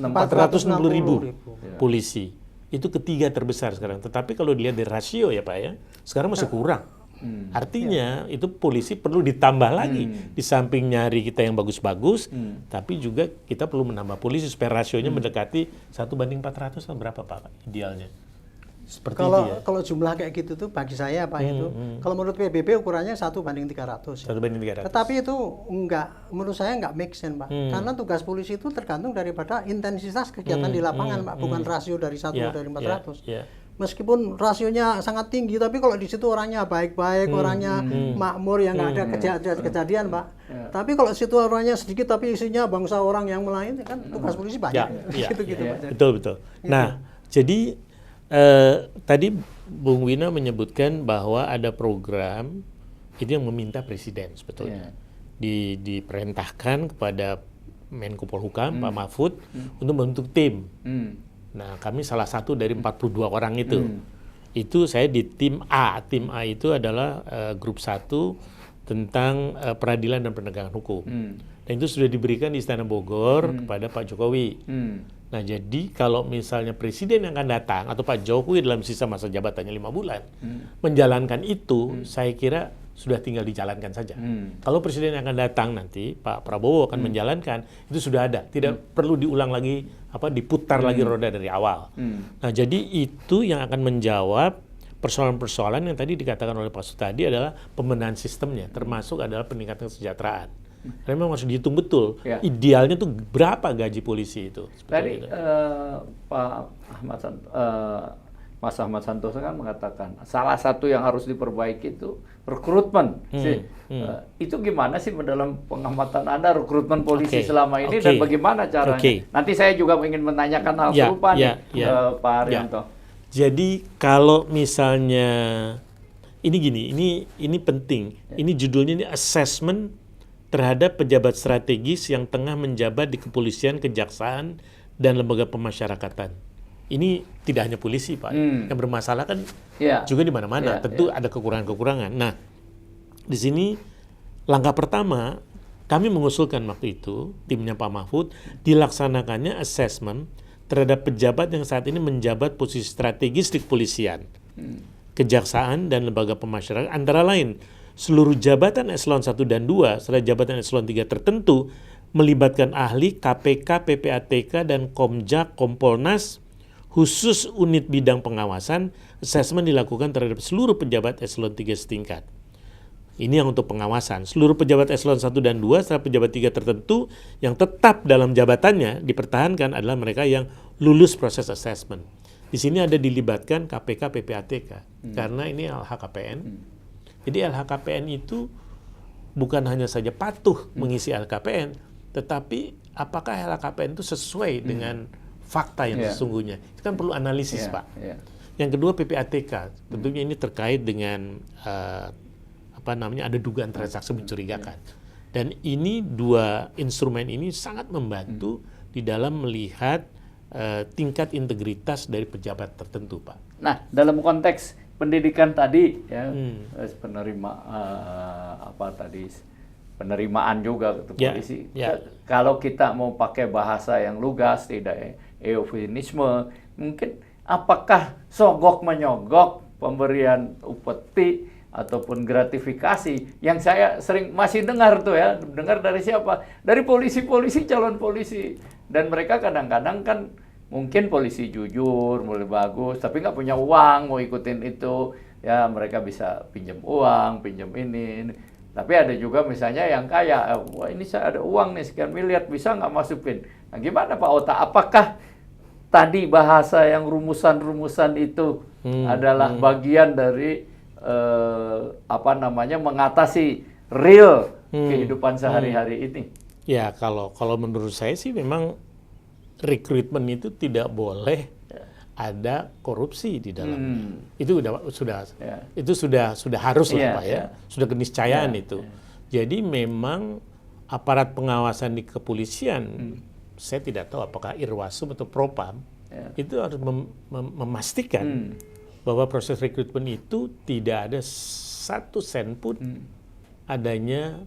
460.000 polisi. Itu ketiga terbesar sekarang. Tetapi kalau dilihat dari rasio ya Pak ya, sekarang masih kurang. Artinya itu polisi perlu ditambah lagi. Di samping nyari kita yang bagus-bagus, tapi juga kita perlu menambah polisi supaya rasionya mendekati 1:400 atau berapa Pak idealnya? Seperti itu ya. Kalau jumlah kayak gitu tuh bagi saya Pak itu, kalau menurut PBB ukurannya 1:300. 1:300. Tetapi itu menurut saya nggak make sense Pak. Karena tugas polisi itu tergantung daripada intensitas kegiatan di lapangan Pak, bukan rasio dari 1 dari 400. Meskipun rasionya sangat tinggi, tapi kalau di situ orangnya baik-baik, orangnya makmur, yang nggak ada kejadian Pak. Tapi kalau di situ orangnya sedikit, tapi isinya bangsa orang yang melayani, kan tugas polisi banyak. Gitu-gitu Pak. Betul. Nah, jadi tadi Bung Wina menyebutkan bahwa ada program itu yang meminta presiden sebetulnya diperintahkan kepada Menko Polhukam Pak Mahfud untuk membentuk tim. Nah, kami salah satu dari 42 orang itu. Itu saya di tim A. Tim A itu adalah grup 1 tentang peradilan dan penegakan hukum. Dan itu sudah diberikan di Istana Bogor kepada Pak Jokowi. Nah, jadi kalau misalnya presiden yang akan datang atau Pak Jokowi dalam sisa masa jabatannya 5 bulan menjalankan itu, saya kira sudah tinggal dijalankan saja. Kalau presiden yang akan datang nanti, Pak Prabowo akan menjalankan, itu sudah ada. Tidak perlu diulang lagi, diputar lagi roda dari awal. Nah, jadi itu yang akan menjawab persoalan-persoalan yang tadi dikatakan oleh Pak Sutadi adalah pembenahan sistemnya, termasuk adalah peningkatan kesejahteraan. Karena memang harus dihitung betul. Ya. Idealnya tuh berapa gaji polisi itu. Tadi Itu. Pak Mas Ahmad Santoso kan mengatakan salah satu yang harus diperbaiki itu rekrutmen. Itu gimana sih dalam pengamatan Anda rekrutmen polisi selama ini dan bagaimana caranya? Nanti saya juga ingin menanyakan hal serupa nih, Pak Haryanto. Jadi kalau misalnya ini penting. Ini judulnya ini assessment terhadap pejabat strategis yang tengah menjabat di kepolisian, kejaksaan, dan lembaga pemasyarakatan. Ini tidak hanya polisi, Pak. Yang bermasalah kan juga di mana-mana. Tentu ada kekurangan-kekurangan. Nah, di sini langkah pertama kami mengusulkan waktu itu, timnya Pak Mahfud, dilaksanakannya assessment terhadap pejabat yang saat ini menjabat posisi strategis di kepolisian, kejaksaan, dan lembaga pemasyarakatan. Antara lain, seluruh jabatan eselon 1 dan 2, serta jabatan eselon 3 tertentu, melibatkan ahli KPK, PPATK, dan Komjak, Kompolnas, khusus unit bidang pengawasan. Assessment dilakukan terhadap seluruh pejabat eselon 3 setingkat. Ini yang untuk pengawasan. Seluruh pejabat eselon 1 dan 2 serta pejabat 3 tertentu yang tetap dalam jabatannya dipertahankan adalah mereka yang lulus proses assessment. Di sini ada dilibatkan KPK, PPATK karena ini LHKPN. Jadi LHKPN itu bukan hanya saja patuh mengisi LHKPN, tetapi apakah LHKPN itu sesuai dengan fakta yang sesungguhnya. Itu kan perlu analisis, Pak. Yang kedua PPATK, tentunya ini terkait dengan ada dugaan transaksi mencurigakan. Dan ini dua instrumen ini sangat membantu di dalam melihat tingkat integritas dari pejabat tertentu, Pak. Nah, dalam konteks pendidikan tadi penerimaan juga ke polisi. Kalau kita mau pakai bahasa yang lugas, tidak eufemisme, mungkin apakah sogok menyogok pemberian upeti ataupun gratifikasi yang saya sering masih dengar dari siapa? Dari polisi-polisi, calon polisi, dan mereka kadang-kadang kan mungkin polisi jujur, mulai bagus, tapi nggak punya uang mau ikutin itu, ya mereka bisa pinjam uang, pinjam ini. Tapi ada juga misalnya yang kaya, wah ini saya ada uang nih sekian miliar, bisa nggak masukin? Nah gimana Pak Ota, apakah tadi bahasa yang rumusan-rumusan itu adalah bagian dari mengatasi real kehidupan sehari-hari ini? Ya kalau menurut saya sih memang rekrutmen itu tidak boleh ada korupsi di dalam. Itu sudah harus lah, Pak, ya. Sudah keniscayaan itu. Jadi memang aparat pengawasan di kepolisian, saya tidak tahu apakah Irwasum atau Propam, itu harus memastikan bahwa proses rekrutmen itu tidak ada 1 sen pun adanya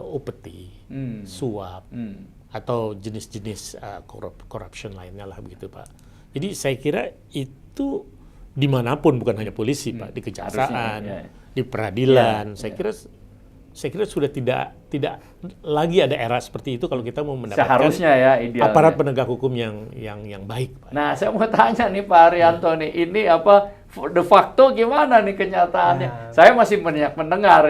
upeti, suap, atau jenis-jenis corruption lainnya lah begitu, Pak. Jadi saya kira itu dimanapun, bukan hanya polisi, Pak, di kejaksaan, di peradilan. Saya kira sudah tidak lagi ada era seperti itu kalau kita mau mendapatkan seharusnya aparat penegak hukum yang baik, Pak. Nah, saya mau tanya nih Pak Haryanto nih, ini de facto gimana nih kenyataannya? Saya masih banyak mendengar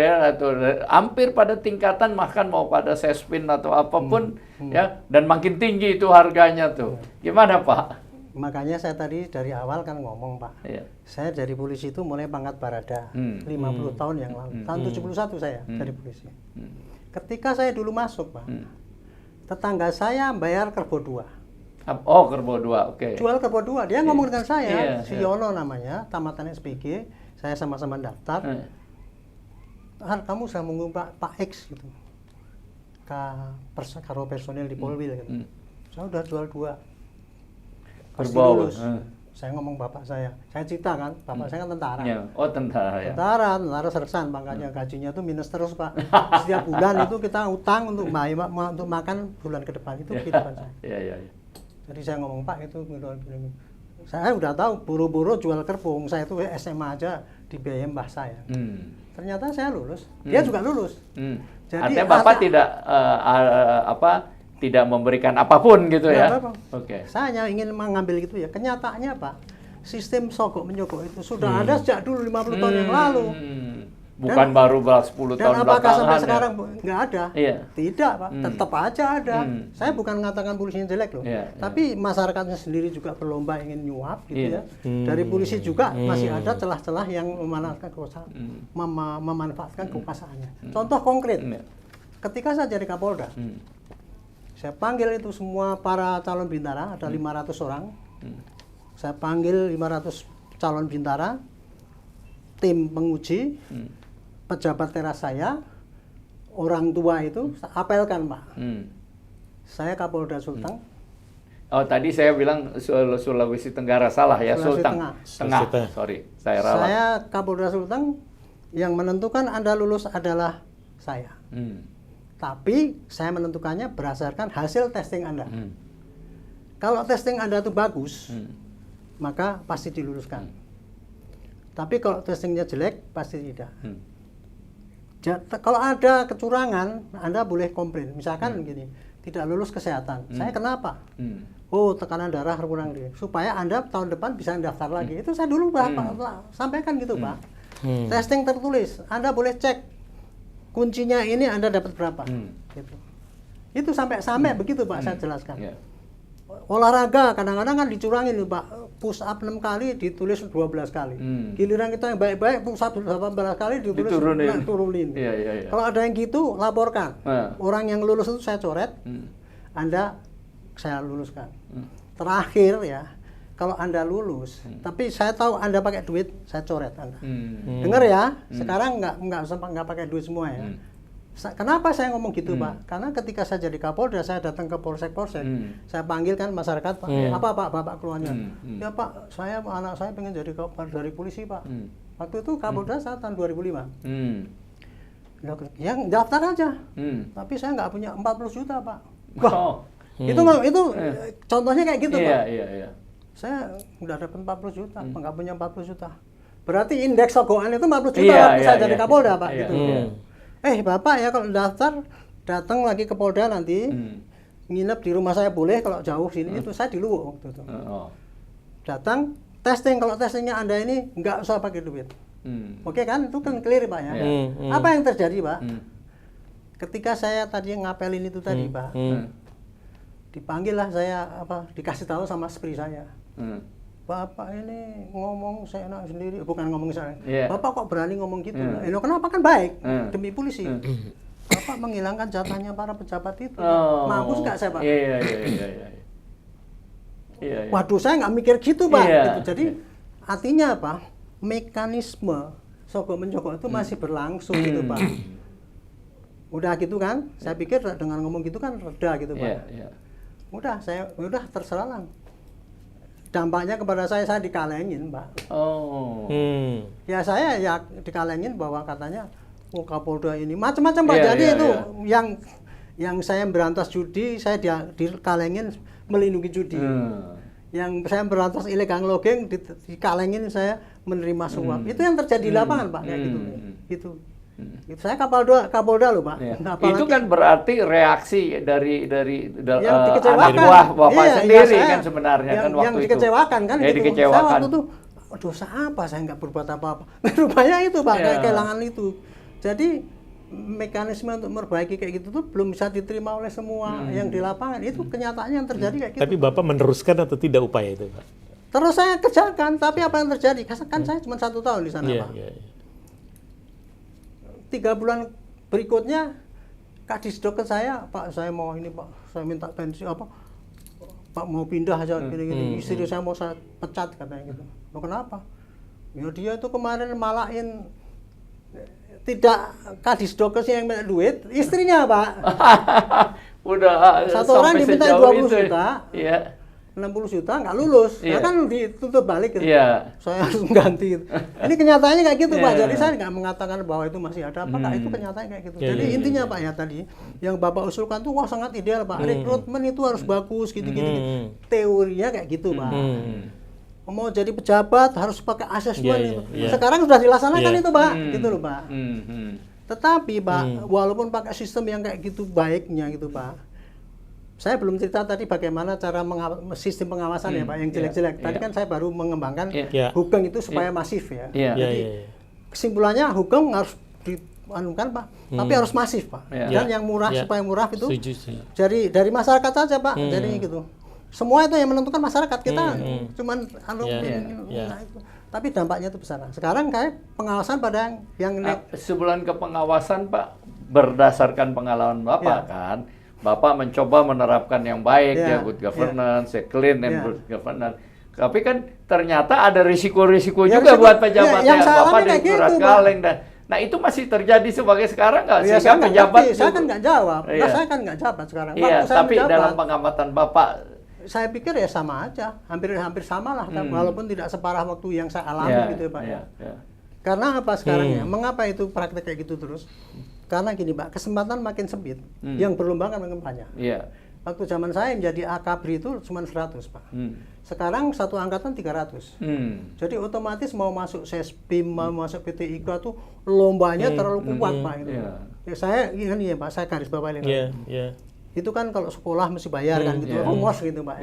hampir pada tingkatan bahkan mau pada sespin atau apapun dan makin tinggi itu harganya tuh. Gimana Pak? Makanya saya tadi dari awal kan ngomong, Pak. Saya dari polisi itu mulai pangkat Barada 50 tahun yang lalu. Tahun 71 saya dari polisi. Ketika saya dulu masuk, Pak, tetangga saya bayar Kerbo 2. Oh, Kerbo 2, oke. Jual Kerbo 2. Dia ngomong dengan saya, si Yono namanya, tamatan SPG, saya sama-sama daftar. Kamu sudah mengumpat Pak X gitu. Karo personil di Polwil gitu. Saya udah jual 2. Pasti lulus. Saya ngomong bapak saya cerita kan, bapak saya kan tentara. Oh, tentara ya. Tentara sersan, makanya gajinya tuh minus terus, Pak. Setiap bulan itu kita utang untuk makan bulan ke depan, itu kehidupan saya. Iya. Jadi saya ngomong, Pak, itu saya udah tahu buru-buru jual kerbong, saya itu SMA aja dibiayai mbah saya. Ternyata saya lulus, dia juga lulus. Jadi artinya Bapak tidak memberikan apapun gitu ya? Oke. Saya hanya ingin mengambil gitu ya. Kenyataannya Pak, sistem sogok menyogok itu sudah ada sejak dulu 50 tahun yang lalu. Bukan baru 10 Dan tahun apakah belakangan. sampai ya. sekarang nggak ada? Iya. Tidak, Pak. Tetap aja ada. Hmm. Saya bukan mengatakan polisinya jelek loh. Iya, Tapi masyarakatnya sendiri juga berlomba ingin nyuap gitu Iya. ya. Dari polisi juga masih ada celah-celah yang memanfaatkan kekuasaan, memanfaatkan kekuasaannya. Contoh konkret. Iya. Ketika saya jadi Kapolda, saya panggil itu semua para calon bintara, ada 500 orang. Saya panggil 500 calon bintara, tim penguji, pejabat teras saya, orang tua itu, saya apelkan Pak. Saya Kapolda Sulteng. Oh, tadi saya bilang Sulawesi Tenggara, salah ya, Sulawesi Sulteng. Tengah. Tengah, sorry, saya ralat. Saya Kapolda Sulteng, yang menentukan Anda lulus adalah saya. Tapi saya menentukannya berdasarkan hasil testing Anda. Kalau testing Anda itu bagus, maka pasti diluluskan. Tapi kalau testingnya jelek, pasti tidak. Kalau ada kecurangan, Anda boleh komplain. Misalkan gini, tidak lulus kesehatan. Saya kenapa? Oh, tekanan darah kurang dia. Supaya Anda tahun depan bisa daftar lagi. Itu saya dulu sampaikan gitu, Pak. Testing tertulis. Anda boleh cek kuncinya ini Anda dapat berapa. Gitu. Itu sampai begitu, Pak, saya jelaskan. Yeah. Olahraga kadang-kadang kan dicurangin nih, Pak. Push up 6 kali ditulis 12 kali. Giliran kita yang baik-baik push up 18 kali ditulis turunin. Iya. Kalau ada yang gitu laporkan. Orang yang lulus itu saya coret. Anda saya luluskan. Terakhir ya, kalau Anda lulus, tapi saya tahu Anda pakai duit, saya coret Anda. Dengar ya, sekarang nggak pakai duit semua ya. Kenapa saya ngomong gitu, Pak? Karena ketika saya jadi Kapolda, saya datang ke polsek-polsek, saya panggil kan masyarakat, Pak, apa Pak, Bapak keluarnya? Ya Pak, anak saya pengen jadi dari polisi, Pak. Waktu itu Kapolda saya tahun 2005. Yang daftar aja, tapi saya nggak punya 40 juta, Pak. Wah, itu contohnya kayak gitu, Pak. Iya. Saya udah dapat 40 juta, nggak punya 40 juta. Berarti indeks sogokan itu 40 juta waktu saya jadi Kapolda, Pak. Gitu. Bapak ya kalau daftar, datang lagi ke Polda nanti, nginep di rumah saya boleh, kalau jauh sini, itu saya di Luwu waktu itu. Datang, testing, kalau testingnya Anda ini nggak usah pakai duit. Oke kan, itu kan clear, Pak ya. Apa yang terjadi, Pak? Ketika saya tadi ngapelin itu tadi, Pak, dipanggil lah saya, dikasih tahu sama SPRI saya. Bapak ini ngomong seenak sendiri, bukan ngomong saya. Bapak kok berani ngomong gitu? Kenapa, kan baik demi polisi. Bapak menghilangkan jatahnya para pejabat itu. Mampus nggak saya, Pak? Iya. Waduh, saya nggak mikir gitu, Pak. Gitu. Jadi artinya apa? Mekanisme sogok-menjogok itu masih berlangsung gitu, Pak. Udah gitu kan? Saya pikir dengan ngomong gitu kan reda gitu, Pak. Udah terserah lah. Dampaknya kepada saya dikalengin, Pak. Ya saya ya dikalengin bahwa katanya Kapolda ini macam-macam, Pak. Jadi itu yang saya berantas judi, saya dikalengin melindungi judi. Yang saya berantas illegal logging, dikalengin saya menerima suap. Itu yang terjadi di lapangan, Pak, kayak gitu. Gitu. Saya Kapolda loh, Pak. Itu kan berarti reaksi dari yang anak buah Bapak sendiri kan sebenarnya kan waktu yang itu. dikecewakan kan gitu. Dikecewakan. Saya waktu itu dosa apa saya nggak berbuat apa-apa. Rupanya itu, Pak, kayak kehilangan itu. Jadi mekanisme untuk memperbaiki kayak gitu tuh belum bisa diterima oleh semua yang di lapangan. Itu kenyataannya yang terjadi kayak gitu. Tapi Bapak meneruskan atau tidak upaya itu, Pak? Terus saya kerjakan, tapi apa yang terjadi? Kan saya cuma 1 tahun di sana, Pak. 3 bulan berikutnya Kadisdok ke saya, Pak, saya mau ini, Pak, saya minta pensiun Pak mau pindah aja gini-gini. Istri saya mau saya pecat katanya gitu. Loh, kenapa? Ya dia itu kemarin malahin tidak Kadisdok yang minta duit, istrinya, Pak. Udah satu orang diminta 20 juta. Iya. 60 juta nggak lulus, kan ditutup balik gitu. Saya harus mengganti. Ini kenyataannya kayak gitu, Pak. Jadi saya nggak mengatakan bahwa itu masih ada, Pak. Itu kenyataannya kayak gitu. Jadi intinya, Pak, ya tadi yang Bapak usulkan tuh sangat ideal, Pak. Rekrutmen itu harus bagus, gitu-gitu. Teorinya kayak gitu, Pak. Mau jadi pejabat harus pakai asesmen itu. Sekarang sudah dilaksanakan itu, Pak. Gitu loh, Pak. Tetapi, Pak, walaupun pakai sistem yang kayak gitu baiknya gitu, Pak. Saya belum cerita tadi bagaimana cara sistem pengawasan ya, Pak, yang jelek-jelek. Tadi kan saya baru mengembangkan hukum itu supaya masif ya. Jadi kesimpulannya hukum harus dianukan Pak, tapi harus masif Pak. Ya. Dan yang murah supaya murah itu Setuju. dari masyarakat saja Pak. Jadi gitu. Semua itu yang menentukan masyarakat kita, cuman Ya. itu. Tapi dampaknya itu besar. Sekarang kayak pengawasan pada yang Sebulan ke pengawasan Pak, berdasarkan pengalaman Bapak kan, Bapak mencoba menerapkan yang baik, good governance, clean and good governance. Tapi kan ternyata ada risiko-risiko juga buat pejabatnya. Bapak di surat kaleng dan nah itu masih terjadi sebagai sekarang nggak? Ya, Sehingga pejabat saya kan nggak jawab. Iya. Saya kan nggak jawab sekarang. Iya, Waktu saya tapi menjabat, dalam pengamatan Bapak, saya pikir ya sama aja, hampir sama lah, walaupun tidak separah waktu yang saya alami gitu ya Pak. Iya. Karena apa sekarang ya? Mengapa itu praktek kayak gitu terus? Karena gini Pak, kesempatan makin sempit, yang berlomba kan makin banyak. Iya. Waktu zaman saya menjadi akabri itu cuma 100 Pak. Sekarang satu angkatan 300. Jadi otomatis mau masuk Sespim, mau masuk PTIK tuh lombanya terlalu kuat Pak. Itu. Ya, saya ini ya Pak, saya garis bawahi ini. Itu kan kalau sekolah mesti bayar kan gitu, rumus gitu Pak.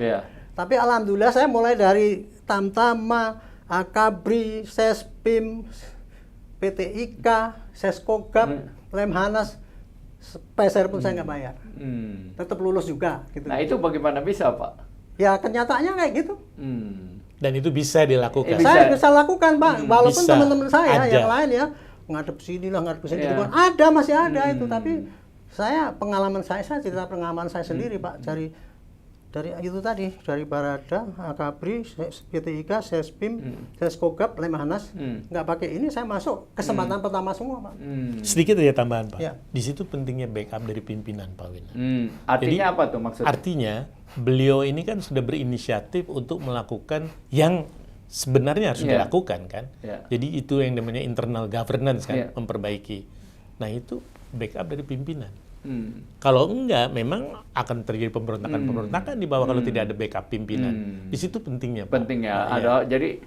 Tapi alhamdulillah saya mulai dari Tamtama, Akabri, Sespim, PTIK, Seskogap, Lemhanas, peser pun saya nggak bayar. Tetap lulus juga gitu. Nah itu bagaimana bisa Pak? Ya kenyataannya kayak gitu. Dan itu bisa dilakukan. Saya bisa lakukan Pak, walaupun Bisa. teman-teman saya Ada. yang lain ya ngadep sini lah, ngadep sini gitu. Masih ada itu, tapi saya pengalaman saya cerita pengalaman saya sendiri Pak, dari itu tadi, dari Barada, Akabri, PTIK, Sespim, Seskogap, Lemhanas, nggak pakai ini saya masuk kesempatan pertama semua Pak. Sedikit aja tambahan Pak. Ya. Di situ pentingnya backup dari pimpinan Pak Wina. Artinya Jadi, apa tuh maksudnya? Artinya beliau ini kan sudah berinisiatif untuk melakukan yang sebenarnya harus dilakukan kan. Jadi itu yang namanya internal governance kan, memperbaiki. Nah itu backup dari pimpinan. Kalau enggak, memang akan terjadi pemberontakan di bawah kalau tidak ada backup pimpinan. Di situ pentingnya Pak. Pentingnya ada jadi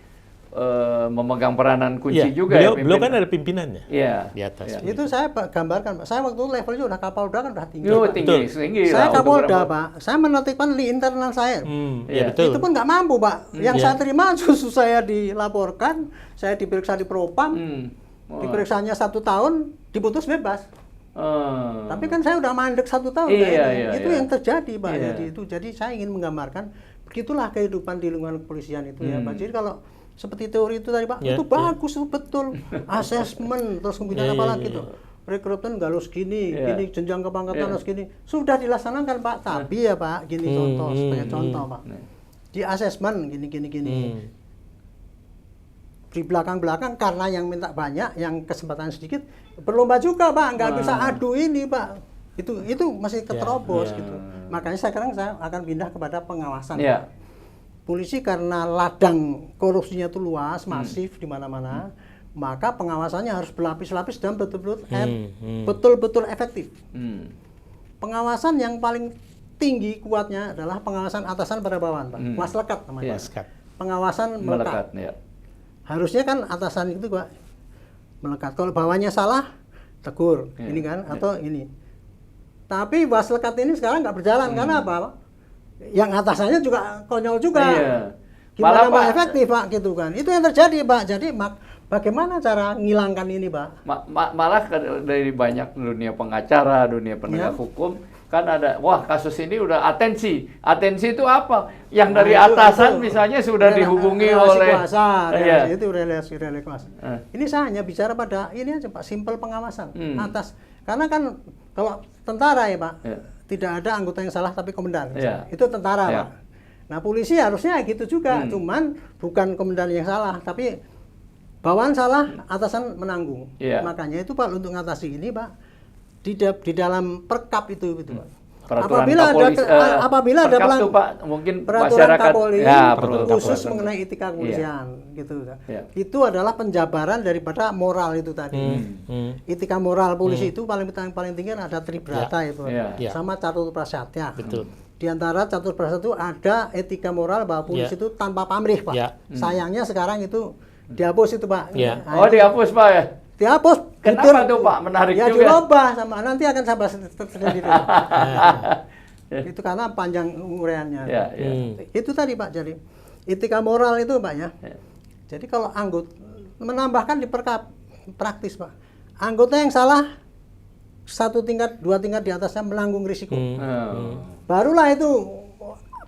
memegang peranan kunci Ya, juga beliau kan ada pimpinannya di atas. Itu saya Pak, gambarkan Pak. Saya waktu levelnya udah Kapolda kan udah tinggi. Yo, Pak. tinggi Saya lah, Kapolda untuk Pak. Saya menertibkan di internal saya. Betul. Itu pun nggak mampu Pak. Yang saya terima justru saya dilaporkan, saya diperiksa di Propam, diperiksanya 1 tahun, diputus bebas. Tapi kan saya udah mandek 1 tahun. Itu yang terjadi Pak. Jadi saya ingin menggambarkan begitulah kehidupan di lingkungan kepolisian itu ya Pak. Jadi kalau seperti teori itu tadi Pak, itu bagus itu betul. Asesmen terus kemudian apa lagi tuh? Rekrutmen nggak harus gini, gini jenjang kepangkatan harus gini. Sudah dilaksanakan Pak, tapi ya Pak, gini contoh sebagai contoh Pak. Di asesmen gini. Di belakang karena yang minta banyak, yang kesempatan sedikit, berlomba juga Pak, nggak bisa adu ini Pak. Itu masih keterobos gitu. Makanya sekarang saya akan pindah kepada pengawasan. Polisi karena ladang korupsinya itu luas, masif di mana-mana, maka pengawasannya harus berlapis-lapis dan betul-betul efektif. Pengawasan yang paling tinggi kuatnya adalah pengawasan atasan pada bawahan, Pak. Maslekat namanya. Pengawasan melekat. Harusnya kan atasan itu Pak melekat. Kalau bawahnya salah, tegur, ini kan atau ini. Tapi waslekat ini sekarang nggak berjalan karena apa, Pak? Yang atasannya juga konyol juga. Gimana Pak efektif Pak gitu kan? Itu yang terjadi Pak. Jadi bagaimana cara ngilangkan ini Pak? Malah dari banyak dunia pengacara, dunia penegak hukum kan ada, wah kasus ini udah atensi itu apa? Yang dari atasan misalnya sudah dihubungi oleh kuasa, itu relasi kuasa. Ini saya hanya bicara pada ini aja Pak, simpel pengawasan atas. Karena kan kalau tentara ya Pak, tidak ada anggota yang salah tapi komandan. Itu tentara Pak. Nah polisi harusnya gitu juga, cuman bukan komandan yang salah, tapi bawahan salah, atasan menanggung. Makanya itu Pak untuk mengatasi ini Pak, di dalam perkap itu Pak. Apabila ada Pak, mungkin peraturan masyarakat Kapolri khusus mengenai etika kepolisian gitu. Itu adalah penjabaran daripada moral itu tadi. Etika moral polisi itu paling tinggi ada Tribrata itu. Sama Catur Prasatya. Di antara Catur Prasatya itu ada etika moral bahwa polisi itu tanpa pamrih Pak. Sayangnya sekarang itu dihapus itu Pak. Oh dihapus Pak ya? Dihapus. Kenapa tuh Pak? Menarik juga. Ya dirubah sama, nanti akan saya bahas sendiri. Itu karena panjang uraiannya. Itu tadi Pak, jadi etika moral itu Pak ya. Jadi kalau anggota menambahkan di perkap praktis Pak. anggota yang salah 1 tingkat, 2 tingkat di atasnya menanggung risiko. Barulah itu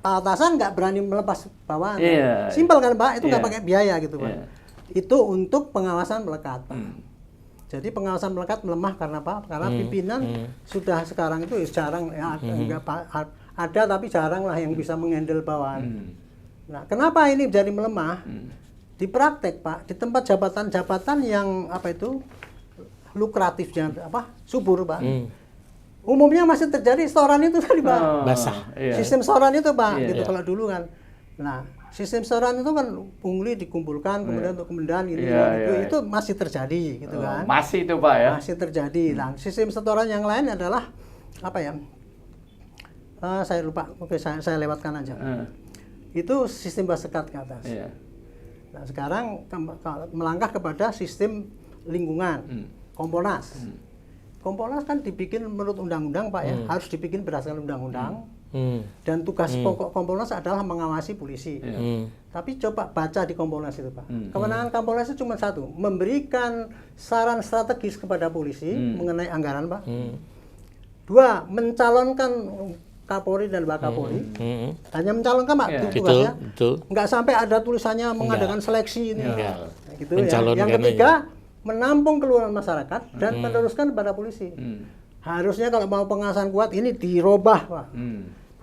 Pak atasan nggak berani melepas bawahan. Simpel kan Pak, itu nggak pakai biaya gitu Pak. Itu untuk pengawasan melekat Pak. Jadi pengawasan melekat melemah karena apa? Karena pimpinan sudah sekarang itu jarang ya, ada tapi jarang lah yang bisa menghandle bawahan. Nah, kenapa ini jadi melemah? Di praktek Pak, di tempat jabatan-jabatan yang apa itu lukratif, subur Pak. Umumnya masih terjadi setoran itu tadi Pak. Basah. Sistem setoran itu Pak, gitu kalau dulu kan. Nah, sistem setoran itu kan pungli dikumpulkan kemudian untuk kemudian itu masih terjadi gitu kan. Masih itu Pak ya. Masih terjadi. Nah, sistem setoran yang lain adalah apa ya? Saya lupa. Oke, saya lewatkan aja. Itu sistem basekat ke atas. Nah, sekarang melangkah kepada sistem lingkungan, Kompolnas. Kompolnas kan dibikin menurut undang-undang Pak ya, harus dibikin berdasarkan undang-undang. Dan tugas pokok Kompolnas adalah mengawasi polisi. Tapi coba baca di Kompolnas itu Pak. Kewenangan Kompolnas itu cuma satu, memberikan saran strategis kepada polisi mengenai anggaran Pak. 2, mencalonkan Kapolri dan Wakapolri. Hanya mencalonkan Pak, tugasnya. Nggak sampai ada tulisannya mengadakan seleksi ini. Gitu ya. Yang ketiga, menampung keluhan masyarakat dan meneruskan kepada polisi. Harusnya kalau mau pengawasan kuat ini dirubah Pak.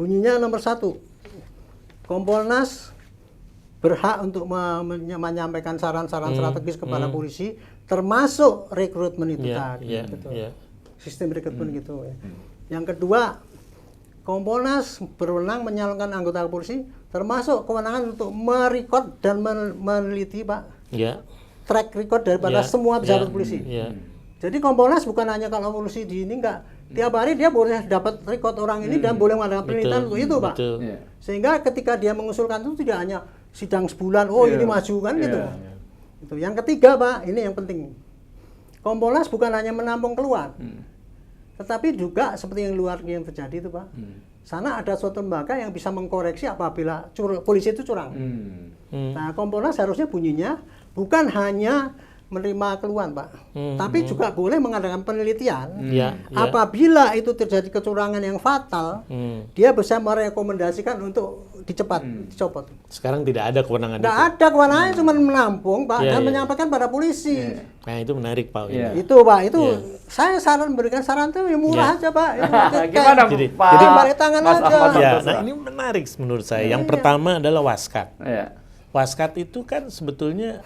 Bunyinya nomor 1, Kompolnas berhak untuk menyampaikan saran-saran strategis kepada polisi, termasuk rekrutmen itu tadi. Sistem rekrutmen gitu. Yang kedua, Kompolnas berwenang menyalurkan anggota polisi, termasuk kewenangan untuk merekod dan meneliti Pak. Track record daripada semua pejabat polisi. Jadi Kompolnas bukan hanya kalau polisi di ini enggak, tiap hari dia boleh dapat record orang ini dan boleh mengadakan penelitian untuk itu Pak. Sehingga ketika dia mengusulkan itu tidak hanya sidang sebulan, ini maju kan gitu. Itu. Yang ketiga Pak, ini yang penting. Kompolnas bukan hanya menampung keluhan, tetapi juga seperti yang luar yang terjadi itu Pak. Sana ada suatu lembaga yang bisa mengkoreksi apabila polisi itu curang. Nah, Kompolnas harusnya bunyinya bukan hanya menerima keluhan Pak, tapi juga boleh mengadakan penelitian. Apabila itu terjadi kecurangan yang fatal, dia bisa merekomendasikan untuk dicopot. Sekarang tidak ada kewenangan tidak ada kewenangan, cuma menampung Pak dan menyampaikan pada polisi. Nah itu menarik Pak. Itu Pak, itu saya memberikan saran itu murah aja Pak. Gimana Pak? Jadi balik tangan aja. Nah ini menarik menurut saya. Yang pertama adalah waskat. Waskat itu kan sebetulnya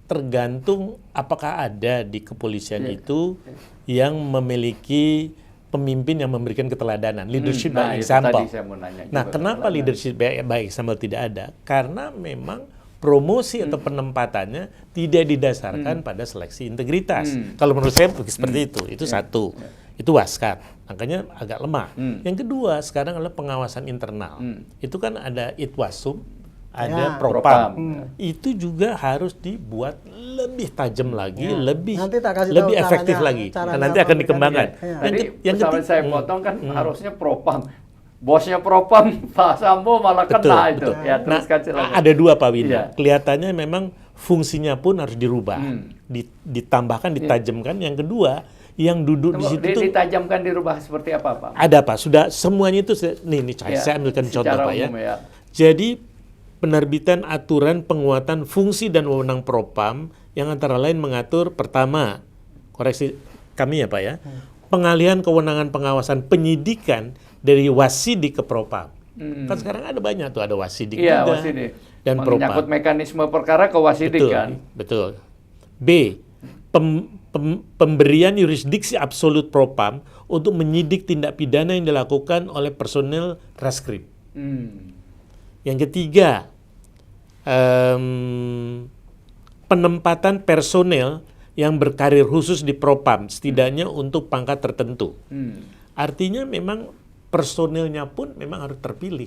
tergantung apakah ada di kepolisian itu yang memiliki pemimpin yang memberikan keteladanan, leadership by example. Nah, kenapa leadership by example tidak ada? Karena memang promosi atau penempatannya tidak didasarkan pada seleksi integritas. Kalau menurut saya seperti itu satu. Itu waskat, makanya agak lemah. Yang kedua sekarang adalah pengawasan internal. Itu kan ada Itwasum, ada Propam. Itu juga harus dibuat lebih tajam lagi, lebih efektif lagi. Nanti akan dikembangkan. Yang ketiga saya potong kan harusnya Propam. Bosnya Propam Pak Sambo malah kena itu. Ya, ada 2 Pak Winda. Kelihatannya memang fungsinya pun harus dirubah. Ditambahkan, ditajamkan. Yang kedua, yang duduk di situ itu ditajamkan, dirubah seperti apa Pak? Ada Pak, sudah semuanya itu saya ambilkan contoh Pak ya. Jadi penerbitan aturan penguatan fungsi dan wewenang Propam yang antara lain mengatur pertama, koreksi kami ya Pak ya, pengalihan kewenangan pengawasan penyidikan dari Wasidik ke Propam. Kan sekarang ada banyak tuh, ada Wasidik juga Wasidik. Dan Propam. Menyangkut mekanisme perkara ke Wasidik kan. Betul. B, pemberian yurisdiksi absolut Propam untuk menyidik tindak pidana yang dilakukan oleh personel Reskrim. Yang ketiga, penempatan personel yang berkarir khusus di Propam, setidaknya untuk pangkat tertentu. Artinya memang personelnya pun memang harus terpilih.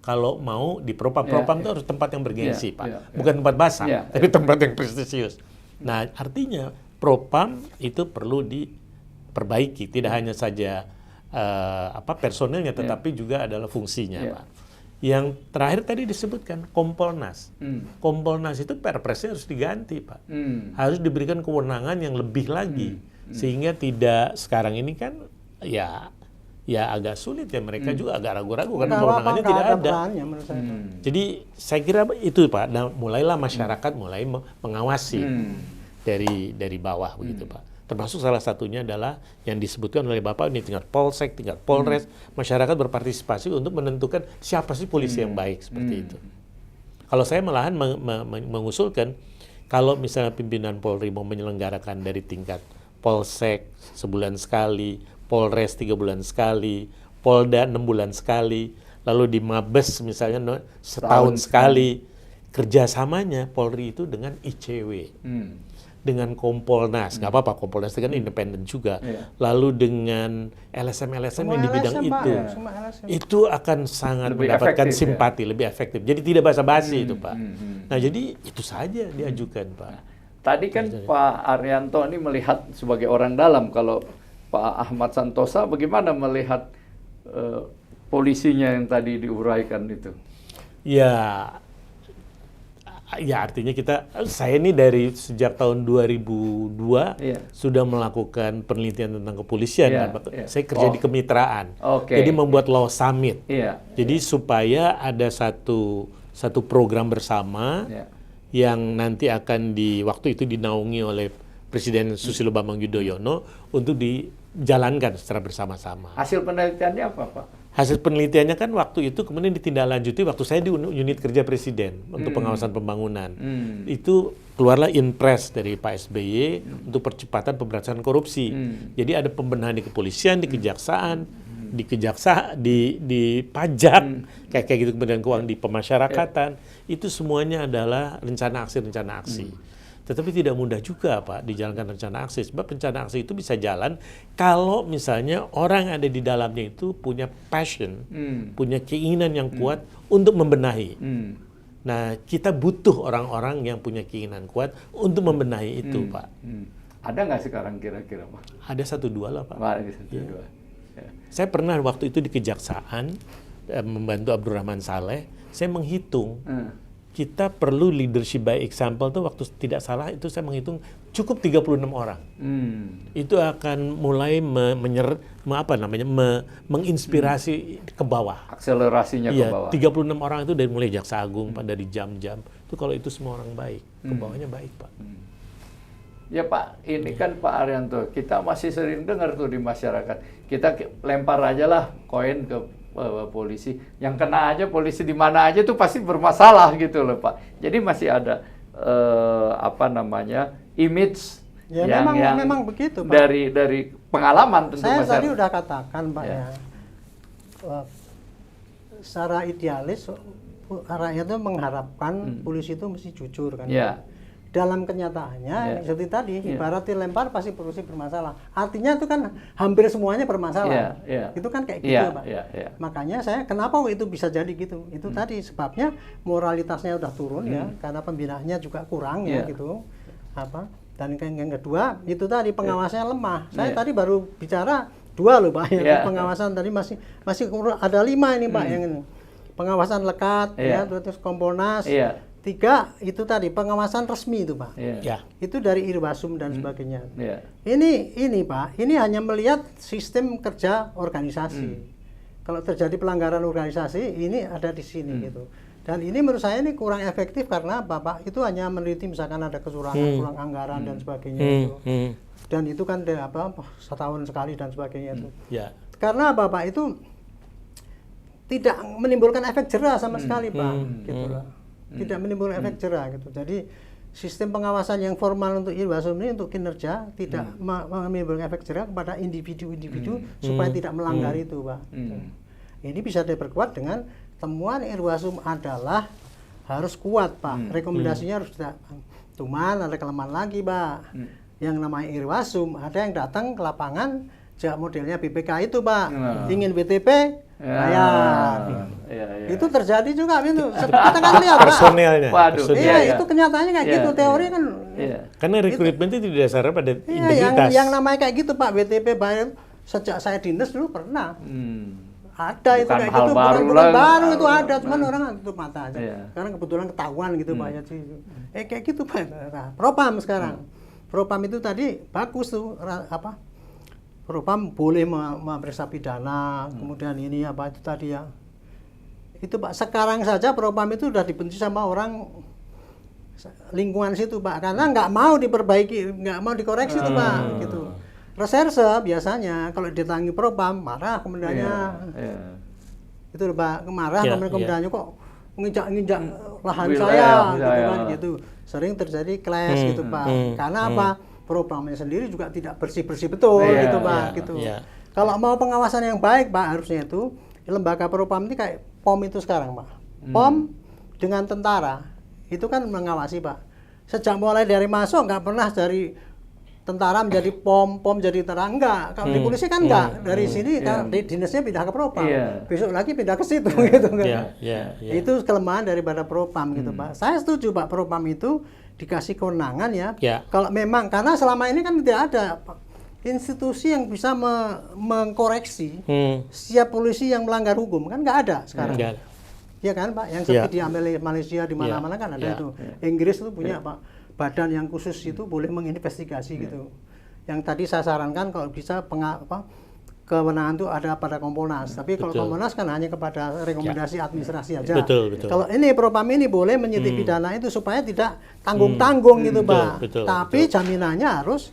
Kalau mau di Propam, Propam itu harus tempat yang bergengsi, Pak. Bukan tempat basah, tapi tempat yang prestisius. Nah, artinya Propam itu perlu diperbaiki, tidak hanya saja personelnya, tetapi juga adalah fungsinya, Pak. Yang terakhir tadi disebutkan Kompolnas. Kompolnas itu perpresnya harus diganti, Pak. Harus diberikan kewenangan yang lebih lagi. Sehingga tidak sekarang ini kan ya agak sulit ya, mereka juga agak ragu-ragu karena kewenangannya tidak ada. Perannya, menurut saya. Jadi saya kira itu Pak, nah, mulailah masyarakat mulai mengawasi dari bawah begitu Pak. Termasuk salah satunya adalah yang disebutkan oleh Bapak ini, tingkat Polsek, tingkat Polres, masyarakat berpartisipasi untuk menentukan siapa sih polisi yang baik seperti itu. Kalau saya malahan mengusulkan kalau misalnya pimpinan Polri mau menyelenggarakan dari tingkat Polsek sebulan sekali, Polres 3 bulan sekali, Polda 6 bulan sekali, lalu di Mabes misalnya setahun sekali, kerjasamanya Polri itu dengan ICW, dengan Kompolnas, nggak apa-apa, Kompolnas itu kan independen juga, lalu dengan LSM-LSM yang di bidang itu, itu akan sangat Lebih mendapatkan efektif, simpati, lebih efektif. Jadi tidak basa-basi itu Pak. Nah jadi itu saja diajukan Pak. Tadi kan Pak Arianto ini melihat sebagai orang dalam, kalau Pak Ahmad Santosa bagaimana melihat polisinya yang tadi diuraikan itu? Ya artinya saya ini dari sejak tahun 2002 sudah melakukan penelitian tentang kepolisian. Saya kerja di kemitraan, jadi membuat Law Summit. Jadi supaya ada satu program bersama yang nanti akan waktu itu dinaungi oleh Presiden Susilo Bambang Yudhoyono untuk dijalankan secara bersama-sama. Hasil penelitiannya apa Pak? Hasil penelitiannya kan waktu itu kemudian ditindaklanjuti waktu saya di unit kerja Presiden untuk pengawasan pembangunan. Itu keluarlah Inpres dari Pak SBY untuk percepatan pemberantasan korupsi. Jadi ada pembenahan di kepolisian, di kejaksaan, di pajak, kayak gitu, kemudian keuangan di pemasyarakatan. Itu semuanya adalah rencana aksi. Tetapi tidak mudah juga Pak dijalankan rencana aksi, sebab rencana aksi itu bisa jalan kalau misalnya orang yang ada di dalamnya itu punya passion, punya keinginan yang kuat untuk membenahi. Nah, kita butuh orang-orang yang punya keinginan kuat untuk membenahi itu Pak. Ada nggak sekarang kira-kira Pak? Ada 1-2 lah Pak. Ada 1-2. Ya. Saya pernah waktu itu di Kejaksaan membantu Abdurrahman Saleh, saya menghitung kita perlu leadership by example tuh waktu tidak salah itu saya menghitung cukup 36 orang. Itu akan mulai menginspirasi ke bawah. Akselerasinya ke bawah. 36 orang itu dari mulai Jaksa Agung Pak, dari jam-jam. Itu kalau itu semua orang baik, ke bawahnya baik Pak. Ya Pak, ini kan Pak Arianto, kita masih sering dengar tuh di masyarakat. Kita lempar aja lah koin ke polisi, yang kena aja polisi di mana aja tuh pasti bermasalah gitu loh Pak. Jadi masih ada image yang memang begitu Pak. Dari pengalaman tentu saya masyarakat. tadi udah katakan Pak ya. Secara idealis rakyat itu mengharapkan polisi itu mesti jujur kan. Dalam kenyataannya seperti tadi ibarat dilempar pasti polisi bermasalah. Artinya itu kan hampir semuanya bermasalah. Itu kan kayak gitu Pak. Makanya saya kenapa itu bisa jadi gitu. Itu tadi sebabnya moralitasnya udah turun ya, karena pembinaannya juga kurang ya gitu. Dan yang kedua itu tadi pengawasnya lemah. Saya tadi baru bicara 2 loh Pak. Pengawasan tadi masih ada 5 ini Pak yang ini. Pengawasan lekat ya, terus Kompolnas. 3 itu tadi pengawasan resmi itu Pak. Itu dari Irwasum dan sebagainya. Ini Pak, ini hanya melihat sistem kerja organisasi. Kalau terjadi pelanggaran organisasi, ini ada di sini gitu. Dan ini menurut saya ini kurang efektif karena Bapak itu hanya meneliti misalkan ada kecurangan, kurang anggaran dan sebagainya itu. Dan itu kan setahun sekali dan sebagainya itu. Karena Bapak itu tidak menimbulkan efek jera sama sekali Pak, gitu loh. Tidak menimbulkan efek jera gitu. Jadi sistem pengawasan yang formal untuk Irwasum ini untuk kinerja tidak menimbulkan efek jera kepada individu-individu supaya tidak melanggar itu Pak. Ini bisa diperkuat dengan temuan Irwasum adalah harus kuat Pak. Rekomendasinya harus tidak. Cuman ada kelemahan lagi Pak. Yang namanya Irwasum ada yang datang ke lapangan modelnya BPK itu Pak. Ingin BTP bayar. Itu terjadi juga itu. Kita kan lihat personelnya. Itu kenyataannya kayak gitu. Teori kan. Karena rekrutmen itu didasarkan pada integritas. Yang namanya kayak gitu Pak, BTP bayar sejak saya dinas dulu pernah. Ada itu kayak gitu, bukan baru itu ada, cuman orang tutup mata aja. Sekarang kebetulan ketahuan gitu Pak ya. Kayak gitu Pak. Propam sekarang. Propam itu tadi bagus tuh Propam boleh memeriksa pidana, kemudian ini apa itu tadi ya. Itu Pak, sekarang saja Propam itu udah dibenci sama orang lingkungan situ Pak, karena nggak mau diperbaiki, nggak mau dikoreksi tuh Pak, gitu. Reserse biasanya kalau ditangi Propam marah komandannya, itu Pak, marah komandannya kok nginjak lahan saya, gitu kan, gitu. Sering terjadi clash gitu Pak, karena apa? Propamnya sendiri juga tidak bersih-bersih betul gitu Pak, gitu. Kalau mau pengawasan yang baik Pak, harusnya itu lembaga Propam ini kayak POM itu sekarang Pak. POM dengan tentara itu kan mengawasi Pak. Sejak mulai dari masuk nggak pernah dari tentara menjadi POM jadi tentara, enggak. Kalau di polisi kan enggak, dari sini kan dinasnya pindah ke Propam, besok lagi pindah ke situ gitu kan. Itu kelemahan daripada Propam gitu Pak. Saya setuju Pak, Propam itu dikasih kewenangan ya. Kalau memang, karena selama ini kan tidak ada institusi yang bisa mengkoreksi setiap polisi yang melanggar hukum, kan nggak ada sekarang. Iya kan Pak, yang seperti di Malaysia di mana-mana kan ada itu. Inggris itu punya Pak badan yang khusus itu boleh menginvestigasi gitu. Yang tadi saya sarankan kalau bisa kewenangan itu ada pada Kompolnas. Tapi kalau Kompolnas kan hanya kepada rekomendasi administrasi aja. Kalau ini Propam ini boleh menyidik pidana itu supaya tidak tanggung-tanggung gitu Pak. Tapi jaminannya harus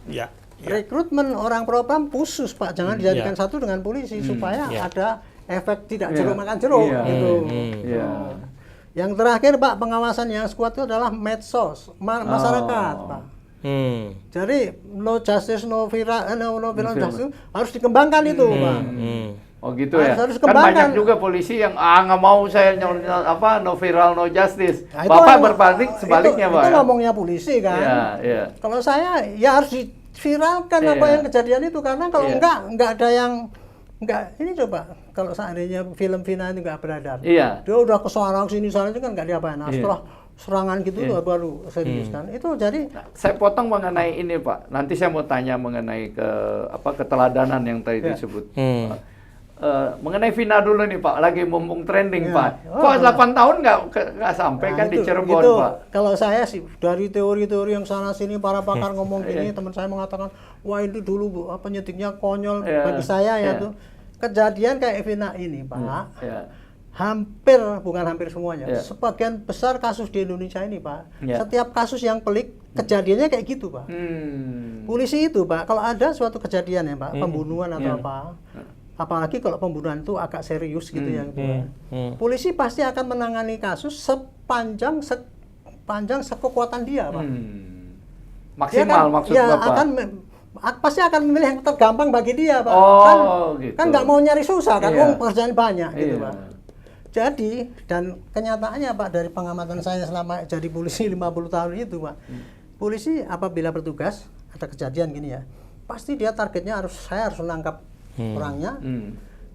rekrutmen orang Propam khusus Pak. Jangan dijadikan satu dengan polisi supaya ada efek tidak jeruk makan jeruk gitu. Yang terakhir Pak, pengawasan yang kuat itu adalah medsos masyarakat Pak. Jadi no justice no viral justice harus dikembangkan itu Pak. Oh gitu ya. Kan banyak juga polisi yang nggak mau saya no viral no justice. Bapak berbalik sebaliknya Pak. Itu ngomongnya polisi kan. Kalau saya ya harus diviralkan apa yang kejadian itu, karena kalau enggak ada yang ini coba kalau seandainya film Vina itu nggak beredar, dia udah ke sana sini sana itu kan nggak diapain. Nah, setelah serangan gitu baru serius kan. Itu jadi saya potong mengenai ini Pak. Nanti saya mau tanya mengenai keteladanan yang tadi disebut. Mengenai Vina dulu nih Pak, lagi mumpung trending Pak. Kok 8 tahun nggak sampai kan di Cirebon Pak? Kalau saya sih dari teori-teori yang sana sini para pakar ngomong gini, teman saya mengatakan wah itu dulu penyidiknya konyol. Bagi saya ya tuh kejadian kayak Vina ini Pak. Bukan hampir semuanya, sebagian besar kasus di Indonesia ini Pak, setiap kasus yang pelik kejadiannya kayak gitu Pak. Polisi itu Pak, kalau ada suatu kejadian ya Pak, pembunuhan atau apa, apalagi kalau pembunuhan itu agak serius gitu ya, polisi pasti akan menangani kasus sepanjang sekekuatan dia Pak. Maksimal maksud Bapak? Pasti akan memilih yang tergampang bagi dia Pak. Kan nggak mau nyari susah kan, pekerjaan banyak gitu Pak. Jadi, dan kenyataannya Pak, dari pengamatan saya selama jadi polisi 50 tahun itu Pak, polisi apabila bertugas, ada kejadian gini ya, pasti dia targetnya saya harus menangkap orangnya,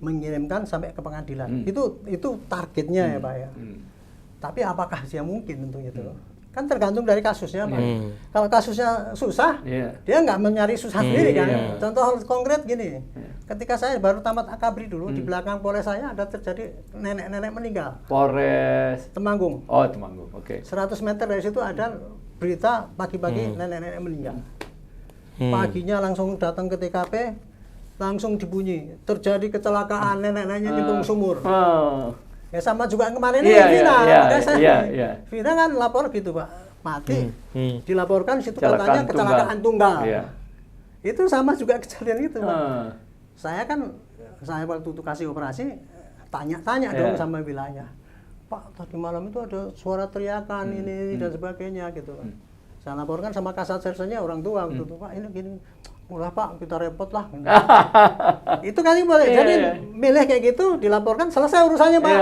mengirimkan sampai ke pengadilan. Itu targetnya ya Pak ya. Tapi apakah dia mungkin untuk itu? Kan tergantung dari kasusnya Pak. Kalau kasusnya susah, dia nggak mencari susah sendiri kan. Contoh konkret gini, ketika saya baru tamat akabri dulu, di belakang Polres saya ada terjadi nenek-nenek meninggal. Polres Temanggung. Oh Temanggung, oke. 100 meter dari situ ada berita pagi-pagi nenek-nenek meninggal. Paginya langsung datang ke TKP, langsung dibunyi terjadi kecelakaan, nenek-neneknya nyemplung sumur. Ya sama juga kemarin ini Vina, Vina kan lapor gitu Pak, mati, dilaporkan situ katanya kecelakaan tunggal. Itu sama juga kejadian itu Pak. Saya waktu itu kasih operasi, tanya-tanya dong sama wilayah, Pak tadi malam itu ada suara teriakan ini dan sebagainya gitu kan. Saya laporkan sama kasat sersennya orang tua waktu itu, Pak ini gini. Udah Pak, kita repot lah. Itu kan boleh. Jadi milih kayak gitu, dilaporkan, selesai urusannya Pak.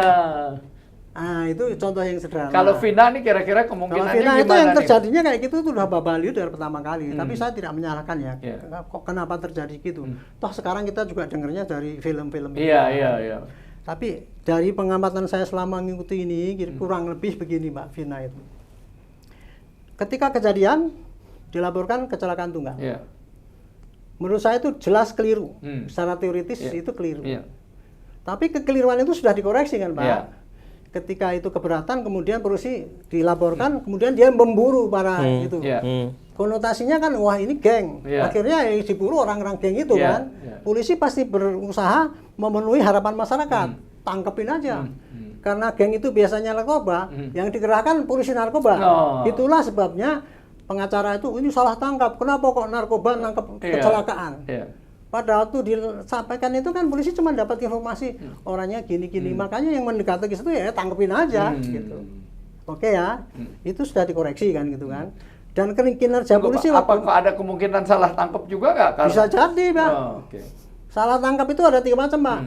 Nah, itu contoh yang sederhana. Kalau Vina ini kira-kira kemungkinannya Vina gimana itu yang nih? terjadinya kayak gitu itu udah babaliu dari pertama kali. Tapi saya tidak menyalahkan ya. Kok kenapa terjadi gitu? Toh sekarang kita juga dengarnya dari film-film. Iya. Tapi dari pengamatan saya selama mengikuti ini, kurang lebih begini Pak Vina itu. Ketika kejadian, dilaporkan kecelakaan tunggal. Menurut saya itu jelas keliru. Secara teoritis itu keliru. Tapi kekeliruan itu sudah dikoreksi kan Pak. Ketika itu keberatan, kemudian polisi dilaporkan, kemudian dia memburu para itu. konotasinya kan wah ini geng. Iya. Akhirnya yang diburu orang-orang geng itu Iya, kan. iya. Polisi pasti berusaha memenuhi harapan masyarakat. Tangkepin aja. Karena geng itu biasanya narkoba, yang dikerahkan polisi narkoba. Oh. Itulah sebabnya pengacara itu ini salah tangkap. Kenapa kok narkoba nangkep Iya. kecelakaan? Iya. Pada waktu disampaikan itu kan polisi cuma dapat informasi orangnya gini-gini. Makanya yang mendekati ke situ ya tangkepin aja gitu. Oke ya. Itu sudah dikoreksi kan gitu kan. Dan kinerja polisi Apakah ada kemungkinan salah tangkap juga nggak? bisa jadi, Pak. Oh, oke. Salah tangkap itu ada 3 macam, Pak.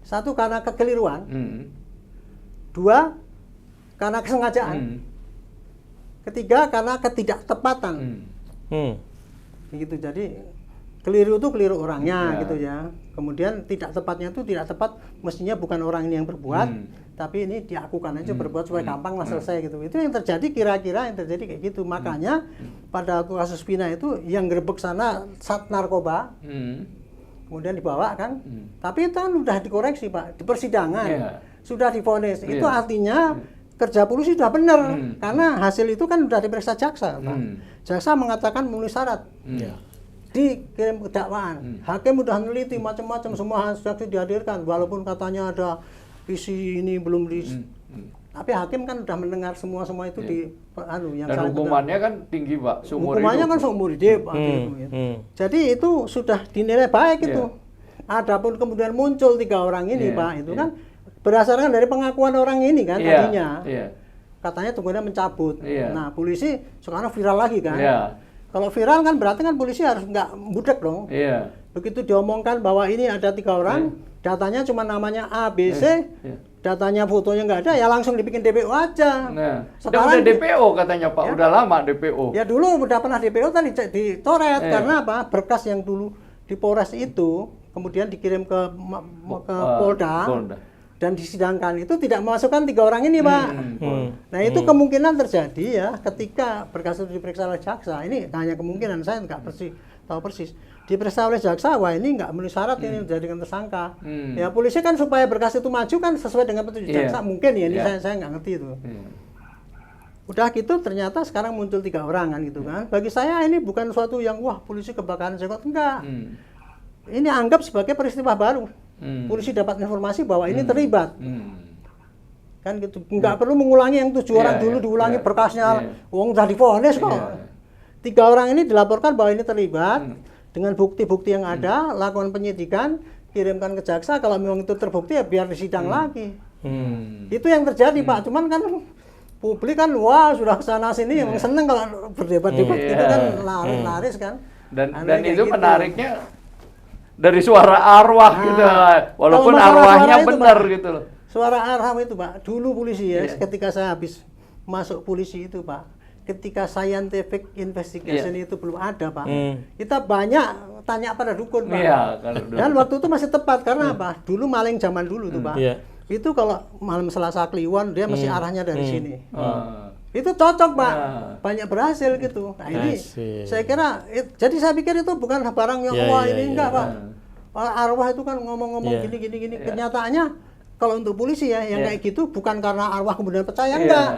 Satu karena kekeliruan, dua karena kesengajaan, ketiga karena ketidaktepatan. Gitu. Jadi keliru itu keliru orangnya Ya. gitu ya. Kemudian tidak tepatnya itu tidak tepat, mestinya bukan orang ini yang berbuat, tapi ini diakukan aja berbuat supaya gampang lah selesai gitu. Itu yang terjadi, kira-kira yang terjadi kayak gitu. Makanya pada waktu kasus Vina itu yang gerbek sana sat narkoba, kemudian dibawa kan, tapi itu kan udah dikoreksi Pak di persidangan, Iya. sudah divonis. Itu Iya. artinya kerja polisi sudah benar, karena hasil itu kan sudah diperiksa jaksa, Pak. Jaksa mengatakan memenuhi syarat. Dikirim ke dakwaan, hakim udah meneliti macam-macam, semua saksi dihadirkan, walaupun katanya ada visi ini belum di, tapi hakim kan udah mendengar semua itu di yang Dan hukumannya kan tinggi, Pak, seumur hukumannya hidup. kan seumur hidup. Jadi itu sudah dinilai baik itu. Adapun kemudian muncul 3 orang ini, Pak, itu kan berdasarkan dari pengakuan orang ini kan tadinya. Katanya kemudian mencabut. Nah, polisi sekarang viral lagi kan. Kalau viral kan berarti kan polisi harus nggak budek dong. Begitu diomongkan bahwa ini ada 3 orang, datanya cuma namanya A, B, C, datanya fotonya nggak ada, ya langsung dibikin DPO aja. Nah, Sekarang udah DPO katanya Pak, udah lama DPO. Ya dulu udah pernah DPO tadi ditoret karena apa? Berkas yang dulu di Polres itu kemudian dikirim ke Polda. Dan disidangkan itu tidak memasukkan 3 orang ini, Pak. Nah, itu kemungkinan terjadi ya ketika berkas itu diperiksa oleh jaksa. Ini hanya kemungkinan, saya nggak tahu persis. Diperiksa oleh jaksa, wah ini nggak memenuhi syarat ini dijadikan tersangka. Ya polisi kan supaya berkas itu maju kan sesuai dengan petunjuk jaksa. Mungkin ya ini saya nggak ngerti itu. Udah gitu ternyata sekarang muncul 3 orang kan gitu kan. Bagi saya ini bukan suatu yang wah polisi kebakaran jenggot, enggak. Ini anggap sebagai peristiwa baru. Polisi dapat informasi bahwa ini terlibat. Kan gitu. Nggak perlu mengulangi yang 7 orang dulu diulangi berkasnya. Wong udah divonis kok. 3 orang ini dilaporkan bahwa ini terlibat dengan bukti-bukti yang ada, lakukan penyidikan, kirimkan ke jaksa. Kalau memang itu terbukti ya biar disidang lagi. Itu yang terjadi, Pak. Cuman kan publik kan wah sudah kesana sini yang seneng kalau berdebat-debat gitu kan laris kan. Dan itu gitu. Menariknya dari suara arwah gitu, walaupun arwahnya benar gitu loh. Suara arwah itu, Pak. Dulu polisi ya, ketika saya habis masuk polisi itu, Pak. Ketika scientific investigation itu belum ada, Pak. Kita banyak tanya pada dukun, Pak. Dan waktu itu masih tepat karena apa? Dulu maling zaman dulu tuh, Pak. Itu kalau malam Selasa Kliwon dia mesti arahnya dari sini. Itu cocok, Pak. Banyak berhasil gitu. Nah, ini saya kira jadi saya pikir itu bukan barang yang wah ini enggak, Pak. Arwah itu kan ngomong-ngomong gini. Kenyataannya kalau untuk polisi ya yang kayak gitu bukan karena arwah kemudian percaya enggak.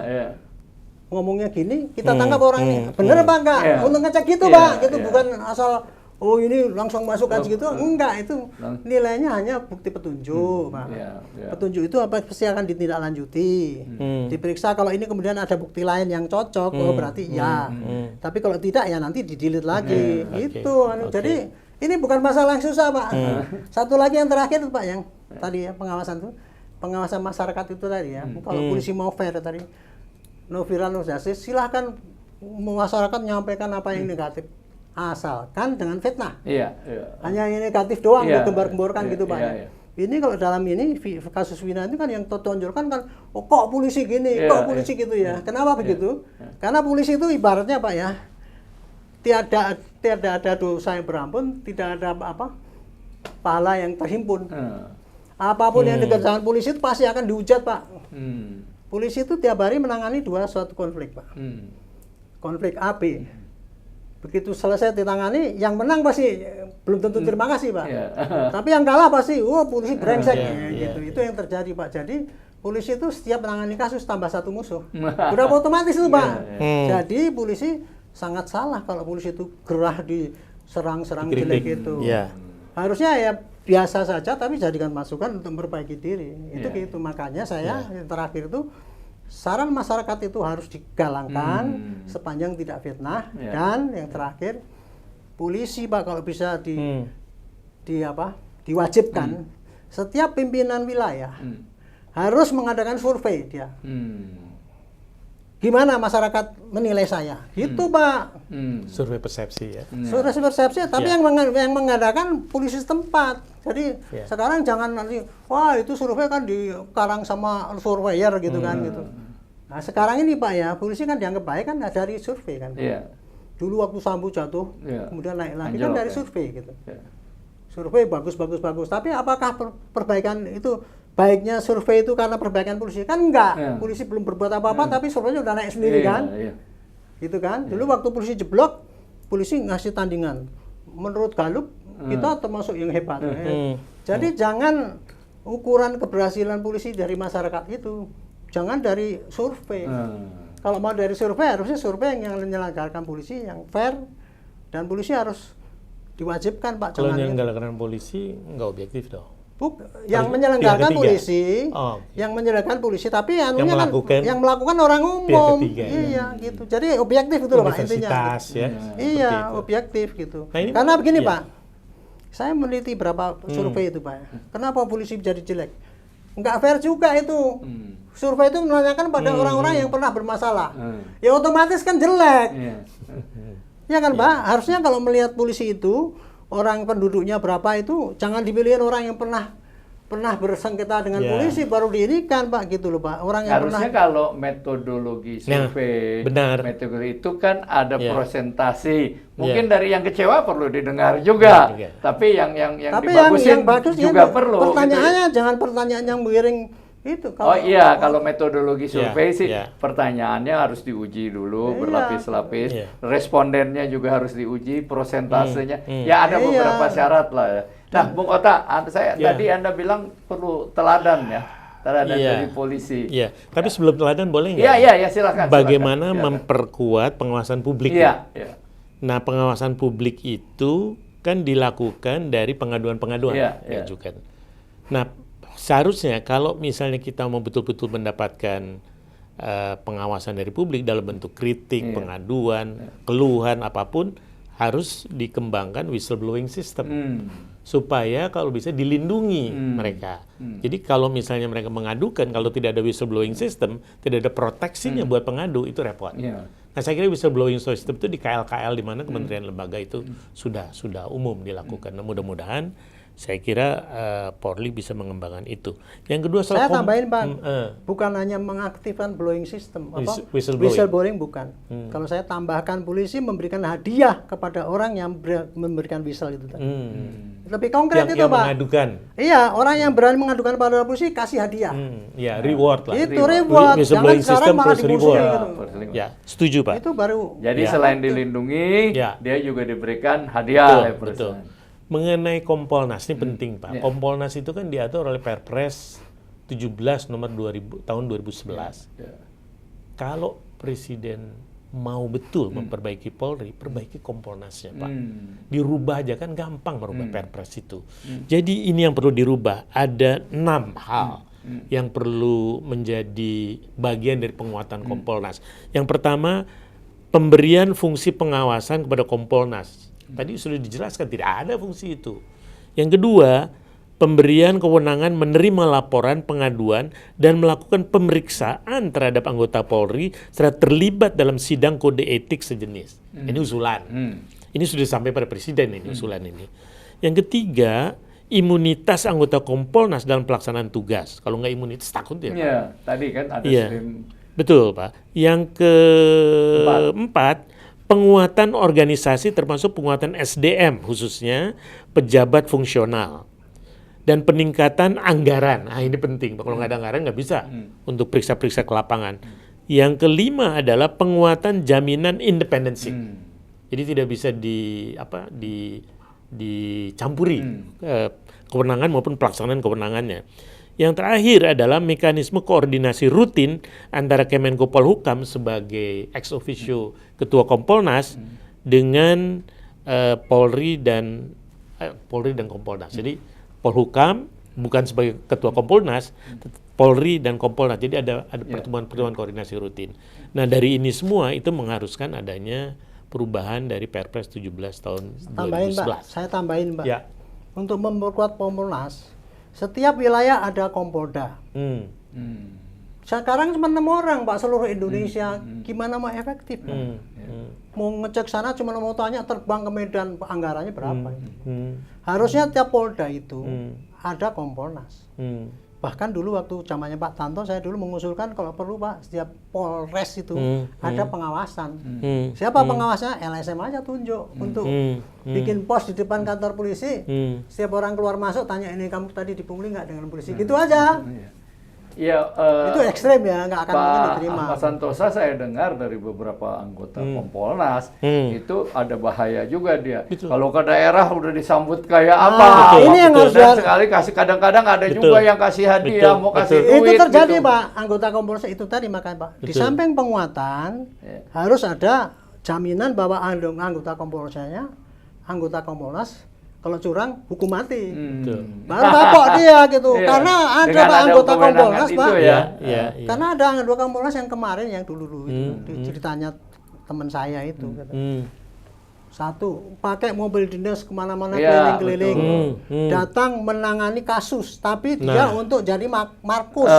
Ngomongnya gini, kita tangkap orang ini. Bener apa enggak? Untuk ngecek gitu, Pak. Gitu bukan asal oh ini langsung masukkan segitu. Enggak, itu nilainya hanya bukti petunjuk, Pak. Petunjuk itu apa pasti akan ditindaklanjuti. Diperiksa kalau ini kemudian ada bukti lain yang cocok, oh berarti ya. Tapi kalau tidak ya nanti di-delete lagi. Itu jadi ini bukan masalah yang susah, Pak. Satu lagi yang terakhir Pak yang tadi ya pengawasan tuh. Pengawasan masyarakat itu tadi ya. Kalau polisi mau fair tadi no viral no justice, silahkan masyarakat menyampaikan apa yang negatif. Asalkan dengan fitnah. Hanya yang negatif doang, digembar-gemborkan gitu, Pak. Ini kalau dalam ini kasus Vina itu kan yang tonjolkan kan, oh kok polisi gini, kok polisi gitu ya. Kenapa begitu? Karena polisi itu ibaratnya, Pak ya, tiada ada dosa yang berampun, tidak ada pahala yang terhimpun. Apapun yang dikerjakan polisi itu pasti akan dihujat, Pak. Polisi itu tiap hari menangani suatu konflik, Pak. Konflik A, B. Begitu selesai ditangani, yang menang pasti belum tentu terima kasih, Pak. Tapi yang kalah pasti, polisi brengsek gitu. Itu yang terjadi, Pak. Jadi polisi itu setiap menangani kasus tambah 1 musuh. Udah otomatis itu, Pak. Jadi polisi sangat salah kalau polisi itu gerah diserang-serang Dikritik. jelek itu. Iya. Harusnya ya biasa saja tapi jadikan masukan untuk memperbaiki diri. Itu Iya. gitu. Makanya saya yang terakhir itu saran masyarakat itu harus digalangkan sepanjang tidak fitnah. Iya. Dan yang terakhir polisi Pak kalau bisa diwajibkan setiap pimpinan wilayah harus mengadakan survei dia. Gimana masyarakat menilai saya? Gitu Pak. Survei persepsi ya. Survei persepsi, tapi Ya. yang mengadakan polisi setempat. Jadi Ya. sekarang jangan nanti, wah itu survei kan dikarang sama surveyor gitu kan gitu. Nah sekarang ini Pak ya, polisi kan dianggap baik kan dari survei kan. Iya. Dulu waktu Sambo jatuh, Iya. kemudian naik lagi Anjlok kan dari ya. survei gitu. Iya. Survei bagus. Tapi apakah perbaikan itu baiknya survei itu karena perbaikan polisi? Kan enggak. Iya. Polisi belum berbuat apa-apa, tapi surveinya udah naik sendiri Iya, kan. iya. Gitu kan. Dulu waktu polisi jeblok, polisi ngasih tandingan. Menurut Gallup, kita termasuk yang hebat. Jadi jangan ukuran keberhasilan polisi dari masyarakat itu. Jangan dari survei. Kalau mau dari survei, harusnya survei yang menyelenggarakan polisi yang fair. Dan polisi harus diwajibkan Pak. Kalau jangan yang itu. menyelenggarakan polisi nggak objektif dong. Yang Pihak menyelenggarakan ketiga. polisi, Oh, yang menyelenggarakan polisi, tapi anunya melakukan- yang melakukan orang umum. ketiga, Iya, gitu. Jadi objektif itu loh Pak intinya. Universitas ya. seperti Iya, itu. objektif gitu. Nah, ini Karena begini iya. Pak, saya meneliti berapa survei itu Pak. Kenapa polisi jadi jelek? Nggak fair juga itu. Survei itu menanyakan pada orang-orang yang pernah bermasalah. Ya otomatis kan jelek. Iya. Ya kan Pak, harusnya kalau melihat polisi itu orang penduduknya berapa itu jangan dipilihin orang yang pernah bersengketa dengan Ya. polisi baru diirikan Pak gitu loh Pak. Orang yang Harusnya pernah kalau metodologi Nah, survei, benar. metodologi itu kan ada Ya. prosentasi. Mungkin Ya. dari yang kecewa perlu didengar juga, Ya. tapi yang tapi dibagusin yang bagus juga ini, perlu. pertanyaannya gitu. jangan pertanyaan yang miring itu. Oh iya, kalau metodologi survei sih ya. pertanyaannya harus diuji dulu Iya. berlapis-lapis, Iya. respondennya juga harus diuji prosentasenya. Hmm. Ya ada Iya. beberapa syarat lah. Ya. Nah, Bung Ota, Iya. tadi Anda bilang perlu teladan ya, teladan Iya. dari polisi. Iya, tapi sebelum teladan boleh nggak? Iya, silakan. Bagaimana silakan. memperkuat pengawasan publik? Iya, ya? iya. Nah, pengawasan publik itu kan dilakukan dari pengaduan-pengaduan Iya, iya. diajukan. Nah, seharusnya kalau misalnya kita mau betul-betul mendapatkan pengawasan dari publik dalam bentuk kritik, Iya. pengaduan, keluhan apapun, harus dikembangkan whistleblowing system supaya kalau bisa dilindungi mereka. Jadi kalau misalnya mereka mengadukan, kalau tidak ada whistleblowing system, tidak ada proteksinya buat pengadu, itu repot. Iya. Nah, saya kira whistleblowing system itu di KL-KL di mana kementerian lembaga itu sudah umum dilakukan. Nah, mudah-mudahan saya kira Polri bisa mengembangkan itu. Yang kedua soal saya tambahin Pak, eh. bukan hanya mengaktifkan blowing system, Whistleblowing. whistleblowing bukan. Kalau saya tambahkan polisi memberikan hadiah kepada orang yang memberikan whistle itu tadi. Lebih konkret itu yang Pak. mengadukan. Iya, orang yang berani mengadukan pada polisi kasih hadiah. Ya, reward lah. Itu reward. Jangan Whistleblowing sekarang system malah plus dimusuhi reward. gitu. Ya, setuju Pak. Itu baru. Jadi Ya. selain dilindungi, Ya. dia juga diberikan hadiah. Betul. Mengenai Kompolnas ini penting Pak. Iya. Kompolnas itu kan diatur oleh Perpres 17 nomor 2000 tahun 2011. Ya. Kalau Presiden mau betul memperbaiki Polri, perbaiki Kompolnasnya Pak. Dirubah aja kan gampang merubah Perpres itu. Jadi ini yang perlu dirubah. Ada 6 hal yang perlu menjadi bagian dari penguatan Kompolnas. Yang pertama, pemberian fungsi pengawasan kepada Kompolnas. Tadi sudah dijelaskan tidak ada fungsi itu. Yang kedua, pemberian kewenangan menerima laporan pengaduan dan melakukan pemeriksaan terhadap anggota Polri setelah terlibat dalam sidang kode etik sejenis. Ini usulan. Ini sudah sampai pada Presiden ini usulan ini. Yang ketiga, imunitas anggota Kompolnas dalam pelaksanaan tugas. Kalau nggak imunitas takut ya. Pak. Iya, tadi kan ada Iya, stream. betul Pak. Yang keempat, penguatan organisasi termasuk penguatan SDM khususnya pejabat fungsional dan peningkatan anggaran. Nah ini penting, Pak. Kalau nggak ada anggaran nggak bisa untuk periksa-periksa ke lapangan. Yang kelima adalah penguatan jaminan independensi. Jadi tidak bisa dicampuri kewenangan maupun pelaksanaan kewenangannya. Yang terakhir adalah mekanisme koordinasi rutin antara Kemenko Polhukam sebagai ex officio Ketua Kompolnas dengan Polri dan Kompolnas. Jadi Polhukam bukan sebagai Ketua Kompolnas, Polri dan Kompolnas. Jadi ada pertemuan-pertemuan koordinasi rutin. Nah, dari ini semua itu mengharuskan adanya perubahan dari Perpres 17 tahun 2011. Pak, saya tambahin, Pak. Ya. Untuk memperkuat Kompolnas, setiap wilayah ada Kompolda. Sekarang cuma 6 orang, Pak, seluruh Indonesia. Gimana mau efektif? Mau ngecek sana cuma mau tanya terbang ke Medan, anggarannya berapa? Harusnya tiap Polda itu ada Kompolnas. Bahkan dulu waktu zamannya Pak Tanto, saya dulu mengusulkan kalau perlu, Pak, setiap Polres itu ada pengawasan. Siapa pengawasnya? LSM aja tunjuk untuk bikin pos di depan kantor polisi. Setiap orang keluar masuk tanya, ini kamu tadi dipungli nggak dengan polisi? Gitu aja. Ya, itu ekstrem ya, nggak akan mungkin diterima. Pak Santosa saya dengar dari beberapa anggota Kompolnas itu ada bahaya juga dia. Kalau ke daerah udah disambut kayak apa? Ini yang harus sekali kasih, kadang-kadang ada juga yang kasih hadiah, mau kasih duit. Itu terjadi, gitu. Pak. Anggota Kompolnas itu tadi makanya, Pak. Di samping penguatan harus ada jaminan bahwa anggota Kompolnasnya, anggota Kompolnas kalau curang hukum mati. Baru kapok dia gitu. Karena ada Pak anggota Kompolnas, Pak. Karena ada anggota Kompolnas yang kemarin yang dulu itu ceritanya teman saya itu. Satu, pakai mobil dinas kemana-mana keliling-keliling, datang menangani kasus, tapi dia untuk jadi markus.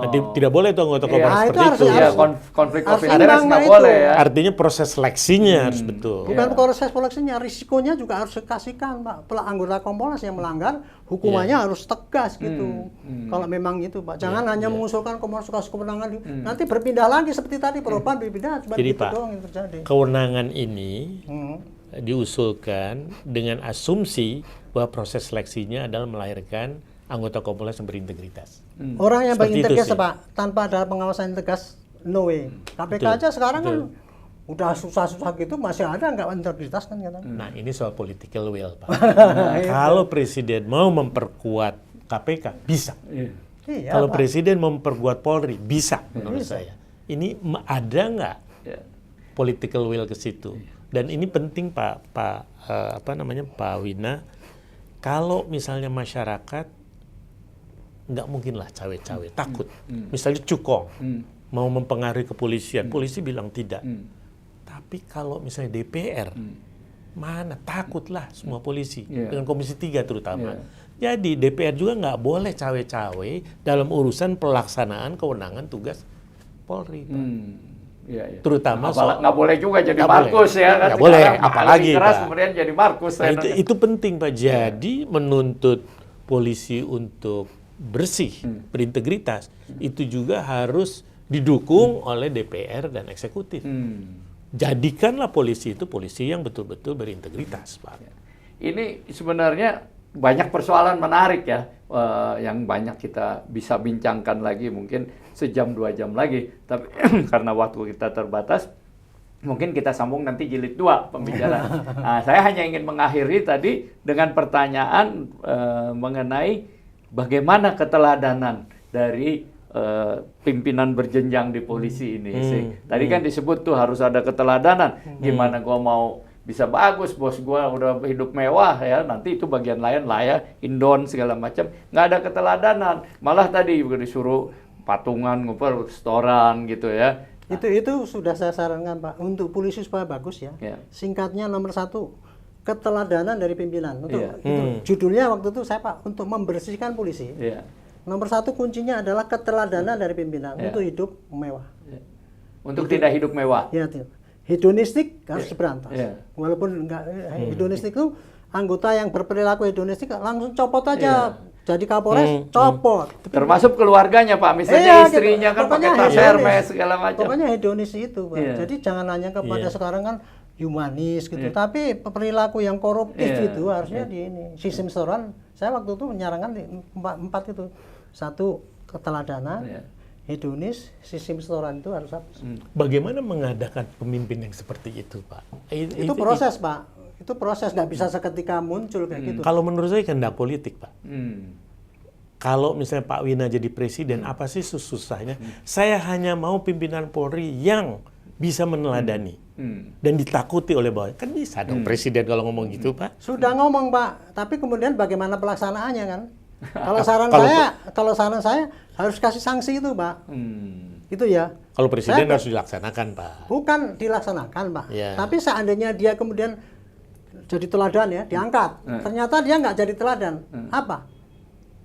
Tidak boleh tuh anggota Kompolnas seperti itu. Konflik of interest nggak boleh ya. Artinya proses seleksinya harus betul. Bukan proses seleksinya, risikonya juga harus dikasihkan, Pak. Anggota Kompolnas yang melanggar, hukumannya harus tegas gitu. Kalau memang itu, Pak. Jangan hanya mengusulkan Kompolnas kasus kewenangan, nanti berpindah lagi seperti tadi, perubahan berpindah, cuma jadi, gitu Pak, doang yang terjadi. Kewenangan ini diusulkan dengan asumsi bahwa proses seleksinya adalah melahirkan anggota Kompolnas yang berintegritas. Orang yang Seperti berintegritas, itu sih. Pak, tanpa ada pengawasan yang tegas, no way. KPK aja sekarang kan udah susah-susah gitu, masih ada nggak integritas kan katanya. Nah, ini soal political will, Pak. Kalau Presiden mau memperkuat KPK, bisa. Iya, Kalau Pak. Presiden mau memperkuat Polri, bisa menurut saya. Ini ada nggak political will ke situ? Dan ini penting, Pak Wina. Kalau misalnya masyarakat nggak mungkin lah cawe-cawe, takut. Misalnya cukong mau mempengaruhi kepolisian, polisi bilang tidak. Tapi kalau misalnya DPR, mana takutlah semua polisi dengan Komisi 3 terutama. Jadi DPR juga nggak boleh cawe-cawe dalam urusan pelaksanaan kewenangan tugas Polri, Pak. Terutama nggak boleh juga jadi markus ya. Nggak boleh, apalagi keras Pak. kemudian jadi markus. Nah, itu penting, Pak. Jadi menuntut polisi untuk bersih, berintegritas, itu juga harus didukung oleh DPR dan eksekutif. Jadikanlah polisi itu polisi yang betul-betul berintegritas, Pak. Ini sebenarnya banyak persoalan menarik ya, yang banyak kita bisa bincangkan lagi, mungkin sejam 2 jam lagi. Tapi karena waktu kita terbatas, mungkin kita sambung nanti jilid 2 pembicaraan. Nah, saya hanya ingin mengakhiri tadi dengan pertanyaan mengenai bagaimana keteladanan dari pimpinan berjenjang di polisi ini. Tadi kan disebut tuh harus ada keteladanan. Gimana gua mau bisa bagus, bos gua udah hidup mewah ya, nanti itu bagian lain lah ya, indon segala macam, nggak ada keteladanan. Malah tadi juga disuruh patungan, ngumpul restoran gitu ya. Itu sudah saya sarankan, Pak, untuk polisi supaya bagus ya. Singkatnya nomor 1, keteladanan dari pimpinan. Untuk itu judulnya waktu itu saya, Pak, untuk membersihkan polisi. Nomor 1 kuncinya adalah keteladanan dari pimpinan untuk hidup mewah. Untuk tidak hidup mewah. Ya, hedonistik harus diberantas. Walaupun enggak hedonistik itu anggota yang berperilaku hedonistik langsung copot aja. Jadi Kapolres copot. Termasuk keluarganya, Pak. Misalnya istrinya kan pakai tas Hermes segala macam. Pokoknya hedonis itu, Pak. Jadi jangan hanya kepada sekarang kan humanis gitu. Tapi perilaku yang koruptif itu harusnya di ini. Sistem setoran, saya waktu itu menyarankan di 4 itu. 1, keteladanan. Hedonis, sistem setoran itu harus hapus. Bagaimana mengadakan pemimpin yang seperti itu, Pak? Itu proses, Pak. Itu proses, nggak bisa seketika muncul kayak gitu. Kalau menurut saya kehendak politik, Pak. kalau misalnya Pak Wina jadi presiden, apa sih susahnya? Saya hanya mau pimpinan Polri yang bisa meneladani dan ditakuti oleh bawah. Kan bisa dong presiden kalau ngomong gitu, Pak. Sudah ngomong, Pak, tapi kemudian bagaimana pelaksanaannya kan? Kalau saran saya harus kasih sanksi itu, Pak. Itu ya. Kalau presiden harus dilaksanakan, Pak. Bukan dilaksanakan, Pak. Ya. Tapi seandainya dia kemudian jadi teladan ya, diangkat. Ternyata dia nggak jadi teladan. Apa?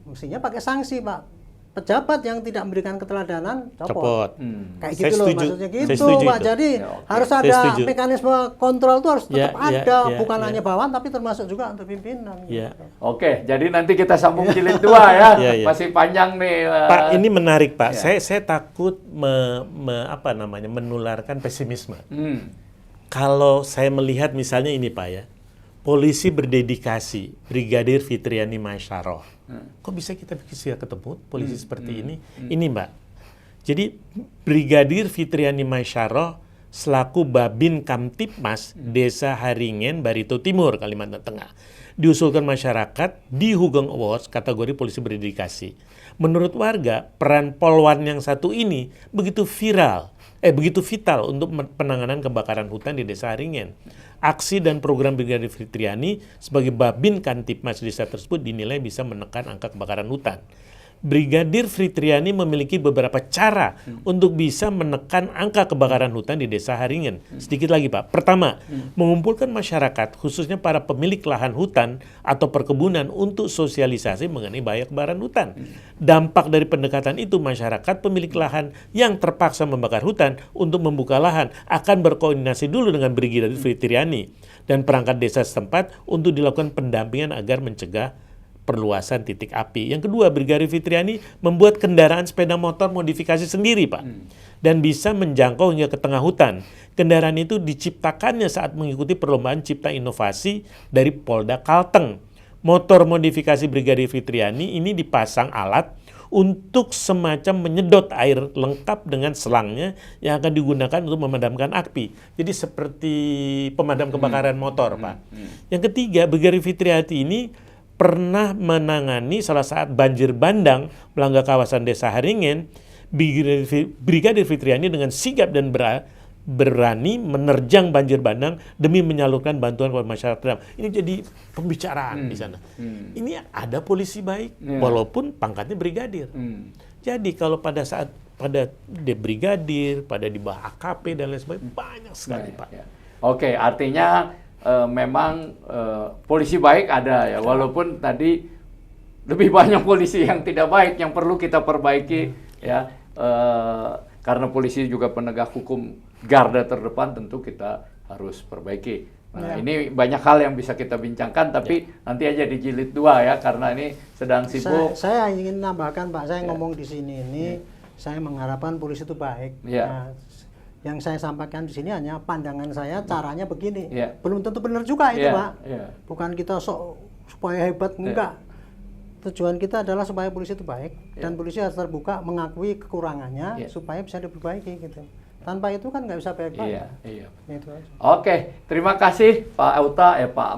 Mestinya pakai sanksi, Pak. Pejabat yang tidak memberikan keteladanan, copot. Kayak Saya gitu loh, setuju. maksudnya Saya gitu, setuju Pak. itu. Jadi harus Saya ada setuju. mekanisme kontrol itu harus tetap ada, bukan ya. hanya bawahan, tapi termasuk juga untuk pimpinan. Ya. Gitu. Oke, jadi nanti kita sambung jilid 2 ya. Ya. Masih panjang nih. Pak, ini menarik, Pak. Ya. Saya takut menularkan pesimisme. Hmm. Kalau saya melihat misalnya ini, Pak ya, polisi berdedikasi, Brigadir Fitriani Masyarah. Kok bisa kita ketemu polisi seperti ini? Ini, Mbak. Jadi Brigadir Fitriani Masyarah selaku Babin Kamtipmas Desa Haringen, Barito Timur, Kalimantan Tengah, diusulkan masyarakat di Hugeng Awards kategori polisi berdedikasi. Menurut warga, peran Polwan yang satu ini begitu vital untuk penanganan kebakaran hutan di Desa Haringen. Aksi dan program Brigadir Fitriani sebagai Babin Kamtipmas desa tersebut dinilai bisa menekan angka kebakaran hutan. Brigadir Fitriani memiliki beberapa cara untuk bisa menekan angka kebakaran hutan di Desa Haringen. Sedikit lagi, Pak. Pertama, mengumpulkan masyarakat, khususnya para pemilik lahan hutan atau perkebunan untuk sosialisasi mengenai bahaya kebakaran hutan. Dampak dari pendekatan itu, masyarakat pemilik lahan yang terpaksa membakar hutan untuk membuka lahan akan berkoordinasi dulu dengan Brigadir Fitriani dan perangkat desa setempat untuk dilakukan pendampingan agar mencegah perluasan titik api. Yang kedua, Brigadir Fitriani membuat kendaraan sepeda motor modifikasi sendiri, Pak. Dan bisa menjangkau hingga ke tengah hutan. Kendaraan itu diciptakannya saat mengikuti perlombaan cipta inovasi dari Polda Kalteng. Motor modifikasi Brigadir Fitriani ini dipasang alat untuk semacam menyedot air lengkap dengan selangnya yang akan digunakan untuk memadamkan api. Jadi seperti pemadam kebakaran motor, Pak. Yang ketiga, Brigadir Fitriani ini pernah menangani salah saat banjir bandang melanda kawasan Desa Haringen. Brigadir Fitriani dengan sigap dan berani menerjang banjir bandang demi menyalurkan bantuan kepada masyarakat. Ini jadi pembicaraan di sana. Ini ada polisi baik, walaupun pangkatnya brigadir. Jadi kalau pada brigadir, pada di bawah AKP dan lain sebagainya, banyak sekali, Pak. Oke, artinya memang polisi baik ada ya, walaupun tadi lebih banyak polisi yang tidak baik yang perlu kita perbaiki ya, karena polisi juga penegak hukum garda terdepan, tentu kita harus perbaiki. Nah, ini banyak hal yang bisa kita bincangkan, tapi nanti aja di jilid 2 ya, karena ini sedang sibuk. Saya ingin nambahkan, Pak, saya ngomong di sini ini, saya mengharapkan polisi itu baik. Nah, yang saya sampaikan di sini hanya pandangan saya, caranya begini. Belum tentu benar juga itu, Pak. Bukan kita supaya hebat, enggak. Tujuan kita adalah supaya polisi itu baik, dan polisi harus terbuka mengakui kekurangannya supaya bisa diperbaiki gitu. Tanpa itu kan nggak bisa baik-baik. Gitu aja. Oke, terima kasih Pak Auta, Pak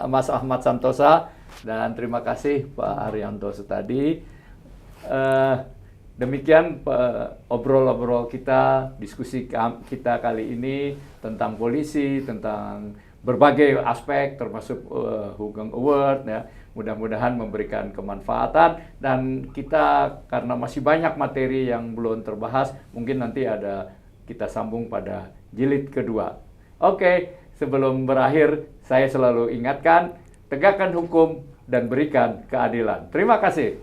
Mas Ahmad Santosa, dan terima kasih Pak Arianto Sutadi. Demikian obrol-obrol kita, diskusi kita kali ini tentang polisi, tentang berbagai aspek termasuk Hugeng Award ya. Mudah-mudahan memberikan kemanfaatan, dan kita karena masih banyak materi yang belum terbahas, mungkin nanti kita sambung pada jilid kedua. Oke, sebelum berakhir saya selalu ingatkan, tegakkan hukum dan berikan keadilan. Terima kasih.